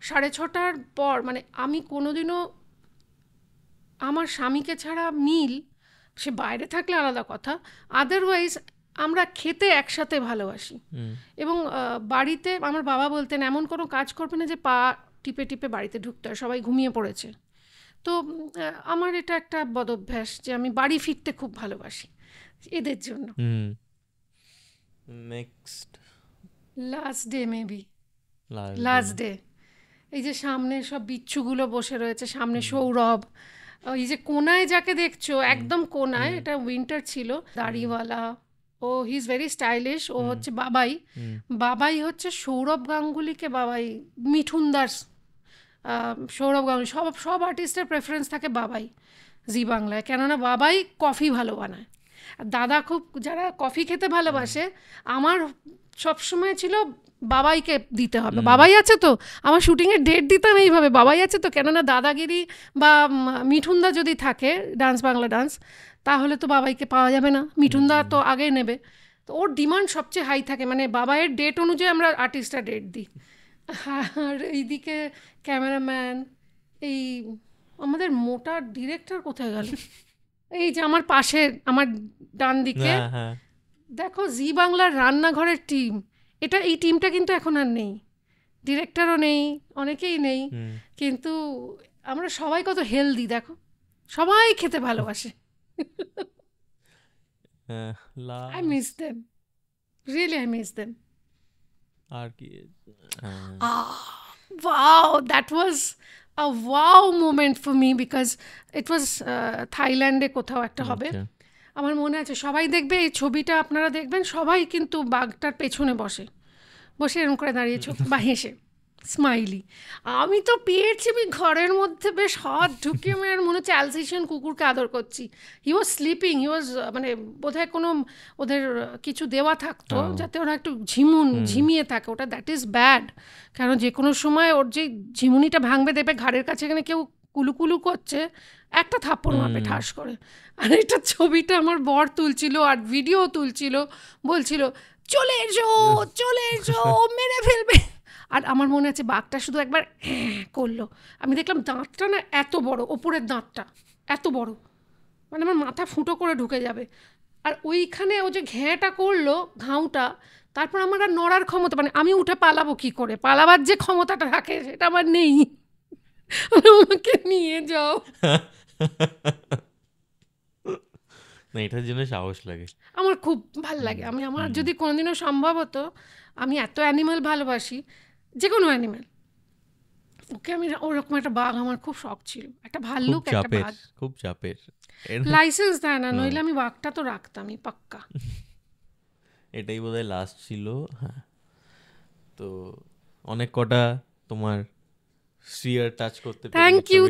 6:30টার পর, মানে আমি কোনোদিনও আমার স্বামীকে ছাড়া মিল, সে বাইরে থাকলে আলাদা কথা, আদারওয়াইজ আমরা খেতে একসাথে ভালোবাসি। এবং বাড়িতে আমার বাবা বলতেন এমন কোনো কাজ করবে না যে পা টিপে টিপে বাড়িতে ঢুকতে হয়, সবাই ঘুমিয়ে পড়েছে। তো আমার এটা একটা বদঅভ্যাস যে আমি বাড়ি ফিরতে খুব ভালোবাসি, এদের জন্য। Next, last day, maybe last day. এই যে সামনে সব বিচ্ছুগুলো বসে রয়েছে, সামনে সৌরভ, এই যে কোনায় যাকে দেখছো, একদম কোনায়, এটা উইন্টার ছিল, দাড়িওয়ালা, ও হি ইজ ভেরি স্টাইলিশ, ও হচ্ছে বাবাই। বাবাই হচ্ছে সৌরভ গাঙ্গুলিকে বাবাই, মিঠুন দাস, সৌরভ গাঙ্গুলি, সব আর্টিস্টের প্রেফারেন্স থাকে বাবাই জি বাংলায়, কেননা বাবাই কফি ভালো বানায়। আর দাদা খুব, যারা কফি খেতে ভালোবাসে, আমার সবসময় ছিল বাবাইকে দিতে হবে, বাবাই আছে তো, আমার শুটিংয়ের ডেট দিতাম এইভাবে, বাবাই আছে তো, কেননা দাদাগিরি বা মিঠুনদা যদি থাকে ডান্স বাংলা ডান্স, তাহলে তো বাবাইকে পাওয়া যাবে না, মিঠুনদা তো আগে নেবে, তো ওর ডিমান্ড সবচেয়ে হাই থাকে, মানে বাবাইয়ের ডেট অনুযায়ী আমরা আর্টিস্টরা ডেট দিই। আর এইদিকে ক্যামেরাম্যান, এই আমাদের মোটা ডিরেক্টর কোথায় গেল, এই যে আমার পাশে, আমার ডান দিকে, দেখো জি বাংলার রান্নাঘরের টিম, এই টিমটা কিন্তু এখন আর নেই, ডিরেক্টরও নেই, অনেকেই নেই, কিন্তু আমরা সবাই কত হেলদি, দেখো সবাই খেতে ভালোবাসে। I miss them, really I miss them. আর কি Wow, that was a wow moment for me because it was থাইল্যান্ডে কোথাও একটা হবে, আমার মনে আছে। সবাই দেখবে এই ছবিটা, আপনারা দেখবেন সবাই কিন্তু বাঘটার পেছনে বসে এরকম করে দাঁড়িয়ে চোখ বা হেসে স্মাইলি। আমি তো পেয়েছি, আমি ঘরের মধ্যে বেশ হাত ঢুকিয়ে মেয়ের মনে হচ্ছে অ্যালসেশিয়ান কুকুরকে আদর করছি। হি ওয়াজ স্লিপিং, হি ওয়াজ, মানে বোধহয় কোনো ওদের কিছু দেওয়া থাকতো যাতে ওরা একটু ঝিমিয়ে থাকে, ওটা দ্যাট ইজ ব্যাড, কারণ যে কোনো সময় ওর যে ঝিমুনিটা ভাঙবে, দেখবে ঘাড়ের কাছে এখানে কেউ কুলুকুলু করছে, একটা থাপ্পড় মারবে ঠাস করে। আর এটা ছবিটা আমার বর তুলছিল আর ভিডিও তুলছিল, বলছিল চলে এসো মেরে ফেলবে। আর আমার মনে আছে বাঘটা শুধু একবার করলো, আমি দেখলাম দাঁতটা না এত বড়, ওপরের দাঁতটা এত বড়, মানে আমার মাথা ফুটো করে ঢুকে যাবে। আর ওইখানে ও যে ঘ্যাঁটা করলো, ঘাউটা, তারপর আমার আর নড়ার ক্ষমতা, মানে আমি উঠে পালাবো কি করে, পালাবার যে ক্ষমতাটা থাকে সেটা আমার নেই, আমাকে নিয়ে যাও। না, এটার জন্য সাহস লাগে, আমার খুব ভালো লাগে। আমার যদি কোনোদিনও সম্ভব হতো, আমি এত অ্যানিমাল ভালোবাসি, যে কোনো অ্যানিমাল, ওকে আমি ওরকম একটা বাঘ, আমার খুব শখ ছিল, একটা ভাল্লুক, একটা বাঘ। খুব চাপের, লাইসেন্স দেয় না, নইলে আমি বাঘটা তো রাখতামই পাক্কা। এটাই বোধহয় লাস্ট ছিল। হ্যাঁ, তো অনেক কটা তোমার স্ফিয়ার টাচ করতে পেরেছি।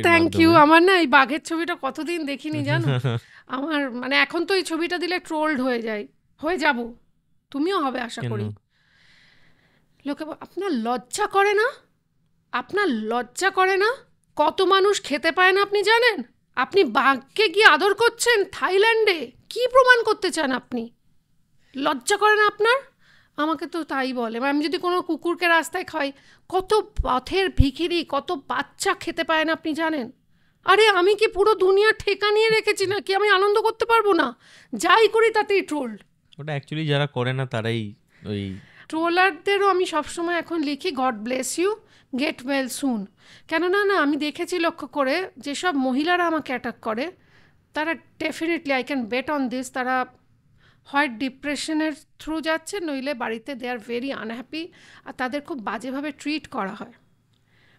Thank you. আমার না এই বাঘের ছবিটা কতদিন দেখিনি জানো, আমার মানে এখন তো এই ছবিটা দিলে ট্রোলড হয়ে যাব, তুমিও হবে আশা করি। লোকে আপনার লজ্জা করে না, কত মানুষ খেতে পায় না আপনি জানেন? আপনি বাঘকে গিয়ে আদর করছেন থাইল্যান্ডে, কি প্রমাণ করতে চান আপনি? লজ্জা করে না আপনার? আমাকে তো তাই বলে, আমি যদি কোনো কুকুরকে রাস্তায় খাই, কত পথের ভিখিরি, কত বাচ্চা খেতে পায় না আপনি জানেন? আরে আমি কি পুরো দুনিয়া ঠেকা নিয়ে রেখেছি না কি? আমি আনন্দ করতে পারবো না? যাই করি তাতেই ট্রোল। ওটা অ্যাকচুয়ালি যারা করে না তারাই ওই ট্রোলারদেরও আমি সবসময় এখন লিখি God bless you, get well soon. কেননা না আমি দেখেছি লক্ষ্য করে, যেসব মহিলারা আমাকে অ্যাটাক করে, তারা definitely, I can bet on this, তারা হয় ডিপ্রেশনের থ্রু যাচ্ছে, নইলে বাড়িতে দে আর ভেরি আনহ্যাপি, আর তাদের খুব বাজেভাবে ট্রিট করা হয়।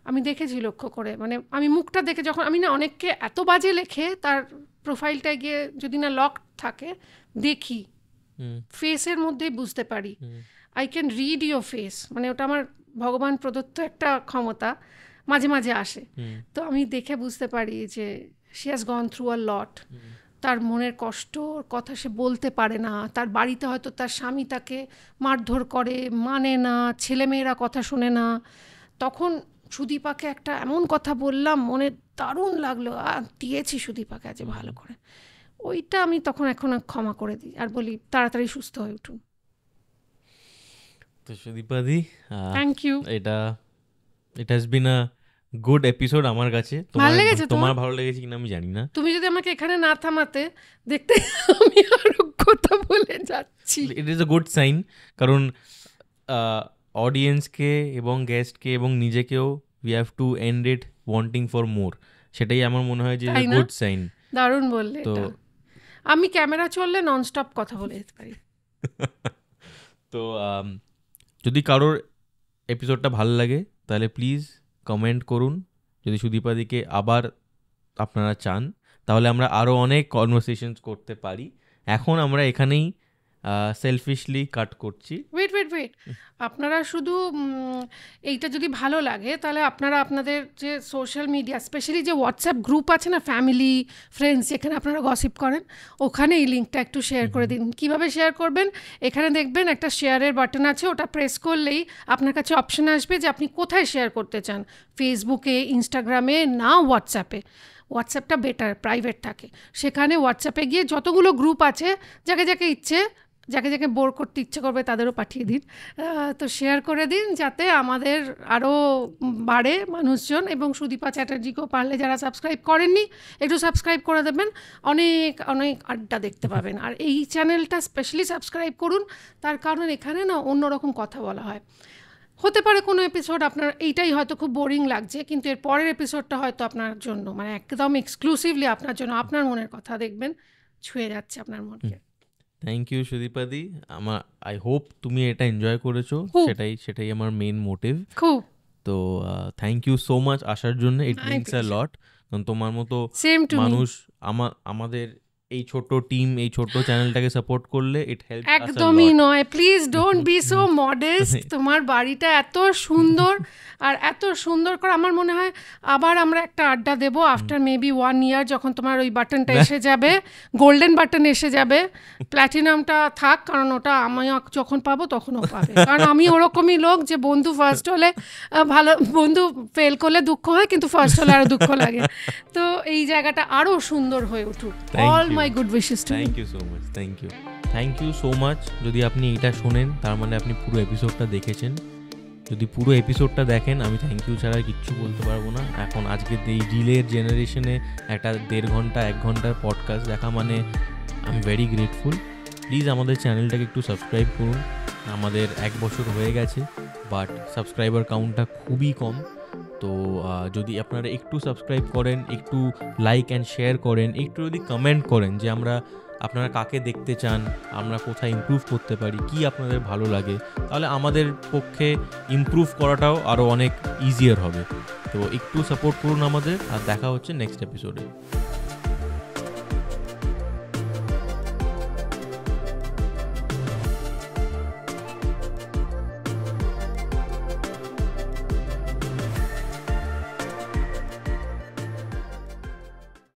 আমি দেখেছি লক্ষ্য করে, মানে আমি মুখটা দেখে, যখন আমি না অনেককে এত বাজে লেখে তার প্রোফাইলটায় গিয়ে যদি না লক থাকে দেখি, ফেসের মধ্যেই বুঝতে পারি, I can read your face, মানে ওটা আমার ভগবান প্রদত্ত একটা ক্ষমতা, মাঝে মাঝে আসে। তো আমি দেখে বুঝতে পারি যে she has gone through a lot, তার মনের কষ্ট, কথা সে বলতে পারে না, তার বাড়িতে হয়তো তার স্বামী তাকে মারধর করে, মানে না, ছেলেমেয়েরা কথা শোনে না। তখন সুদীপাকে একটা এমন কথা বললাম, মনে দারুণ লাগলো, আর দিয়েছি সুদীপাকে আজ ভালো করে, ওইটা আমি তখন এখন ক্ষমা করে দিই আর বলি তাড়াতাড়ি সুস্থ হয়ে উঠুন। তো সুদীপাদি, thank you, it has been a good episode আমার কাছে। ভালো লেগেছে তোমার ভালো লেগেছে কিনা আমি জানি না। তুমি যদি আমাকে এখানে না থামাতে, দেখতে আমি আরো কথা বলে যাচ্ছি। It is a good sign, কারণ অডিয়েন্সকে এবং গেস্টকে এবং নিজেকেও we have to end it wanting for more, সেটাই আমার মনে হয় যে গুড সাইন। দারুণ বললে। তো আমি ক্যামেরা চললে ননস্টপ কথা বলে যেতে পারি। তো যদি কারোর এপিসোডটা ভালো লাগে তাহলে প্লিজ কমেন্ট করুন। যদি সুদীপাদিকে আবার আপনারা চান তাহলে আমরা আরও অনেক কনভারসেশনস করতে পারি। এখন আমরা এখানেই সেলফিশলি কাট করছি। ওয়েট আপনারা শুধু এইটা যদি ভালো লাগে তাহলে আপনারা আপনাদের যে সোশ্যাল মিডিয়া স্পেশালি যে হোয়াটসঅ্যাপ গ্রুপ আছে না, ফ্যামিলি ফ্রেন্ডস, যেখানে আপনারা গসিপ করেন, ওখানে এই লিঙ্কটা একটু শেয়ার করে দিন। কিভাবে শেয়ার করবেন? এখানে দেখবেন একটা শেয়ারের বাটন আছে, ওটা প্রেস করলেই আপনার কাছে অপশন আসবে যে আপনি কোথায় শেয়ার করতে চান, ফেসবুকে, ইনস্টাগ্রামে, না হোয়াটসঅ্যাপে। হোয়াটসঅ্যাপটা বেটার, প্রাইভেট থাকে। সেখানে হোয়াটসঅ্যাপে গিয়ে যতগুলো গ্রুপ আছে, যাকে যাকে ইচ্ছে, যাকে যাকে বোর করতে ইচ্ছে করবে তাদেরও পাঠিয়ে দিন। তো শেয়ার করে দিন যাতে আমাদের আরও বাড়ে মানুষজন। এবং সুদীপা চ্যাটার্জিকেও পারলে যারা সাবস্ক্রাইব করেননি একটু সাবস্ক্রাইব করে দেবেন, অনেক অনেক আড্ডা দেখতে পাবেন। আর এই চ্যানেলটা স্পেশালি সাবস্ক্রাইব করুন, তার কারণ এখানে না অন্যরকম কথা বলা হয়। হতে পারে কোনো এপিসোড আপনার এইটাই হয়তো খুব বোরিং লাগছে, কিন্তু এর পরের এপিসোডটা হয়তো আপনার জন্য মানে একদম এক্সক্লুসিভলি আপনার জন্য, আপনার মনের কথা দেখবেন ছুঁয়ে যাচ্ছে আপনার মনকে। থ্যাংক ইউ সুদীপাদি। আই হোপ তুমি এটা এনজয় করেছো, সেটাই আমার মেইন মোটিভ। খুব। তো থ্যাংক ইউ সো মাচ আসার জন্য। ইট মিনস আ লট, কারণ তোমার মতো মানুষ আমাদের এই ছোট টিম, এই ছোট চ্যানেলটাকে সাপোর্ট করলে ইট হেল্পস আস আ লট। একদমই নয়, please don't be so modest. তোমার বাড়িটা এত সুন্দর, আর এত সুন্দর করে আমার মনে হয় আবার আমরা একটা আড্ডা দেবো আফটার মেবি 1 year, যখন তোমার ওই বাটনটা এসে যাবে, গোল্ডেন বাটন এসে যাবে। প্ল্যাটিনামটা থাক, কারণ ওটা আমি যখন পাবো তখনও পাবে, কারণ আমি ওরকমই লোক যে বন্ধু ফার্স্ট হলে ভালো, বন্ধু ফেল করলে দুঃখ হয়, কিন্তু ফার্স্ট হলে আরও দুঃখ লাগে। তো এই জায়গাটা আরও সুন্দর হয়ে উঠুক। All my good wishes to you. Thank you so much. Thank you so much. যদি আপনি এটা শোনেন তার মানে আপনি পুরো এপিসোডটা দেখেছেন। যদি পুরো এপিসোডটা দেখেন, আমি থ্যাংক ইউ ছাড়া কিচ্ছু বলতে পারবো না। এখন আজকে এই রিলের জেনারেশনে একটা 1.5 ঘন্টা 1 ঘন্টার পডকাস্ট দেখা মানে I am very grateful. Please আমাদের চ্যানেলটাকে একটু সাবস্ক্রাইব করুন। আমাদের 1 বছর হয়ে গেছে, বাট সাবস্ক্রাইবার কাউন্টটা খুবই কম। তো যদি আপনারা একটু সাবস্ক্রাইব করেন, একটু লাইক অ্যান্ড শেয়ার করেন, একটু যদি কমেন্ট করেন যে আপনারা কাকে দেখতে চান, আমরা কোথায় ইমপ্রুভ করতে পারি, কি আপনাদের ভালো লাগে, তাহলে আমাদের পক্ষে ইমপ্রুভ করাটাও আরও অনেক ইজিয়ার হবে। তো একটু সাপোর্ট করুন আমাদের, আর দেখা হচ্ছে নেক্সট এপিসোডে।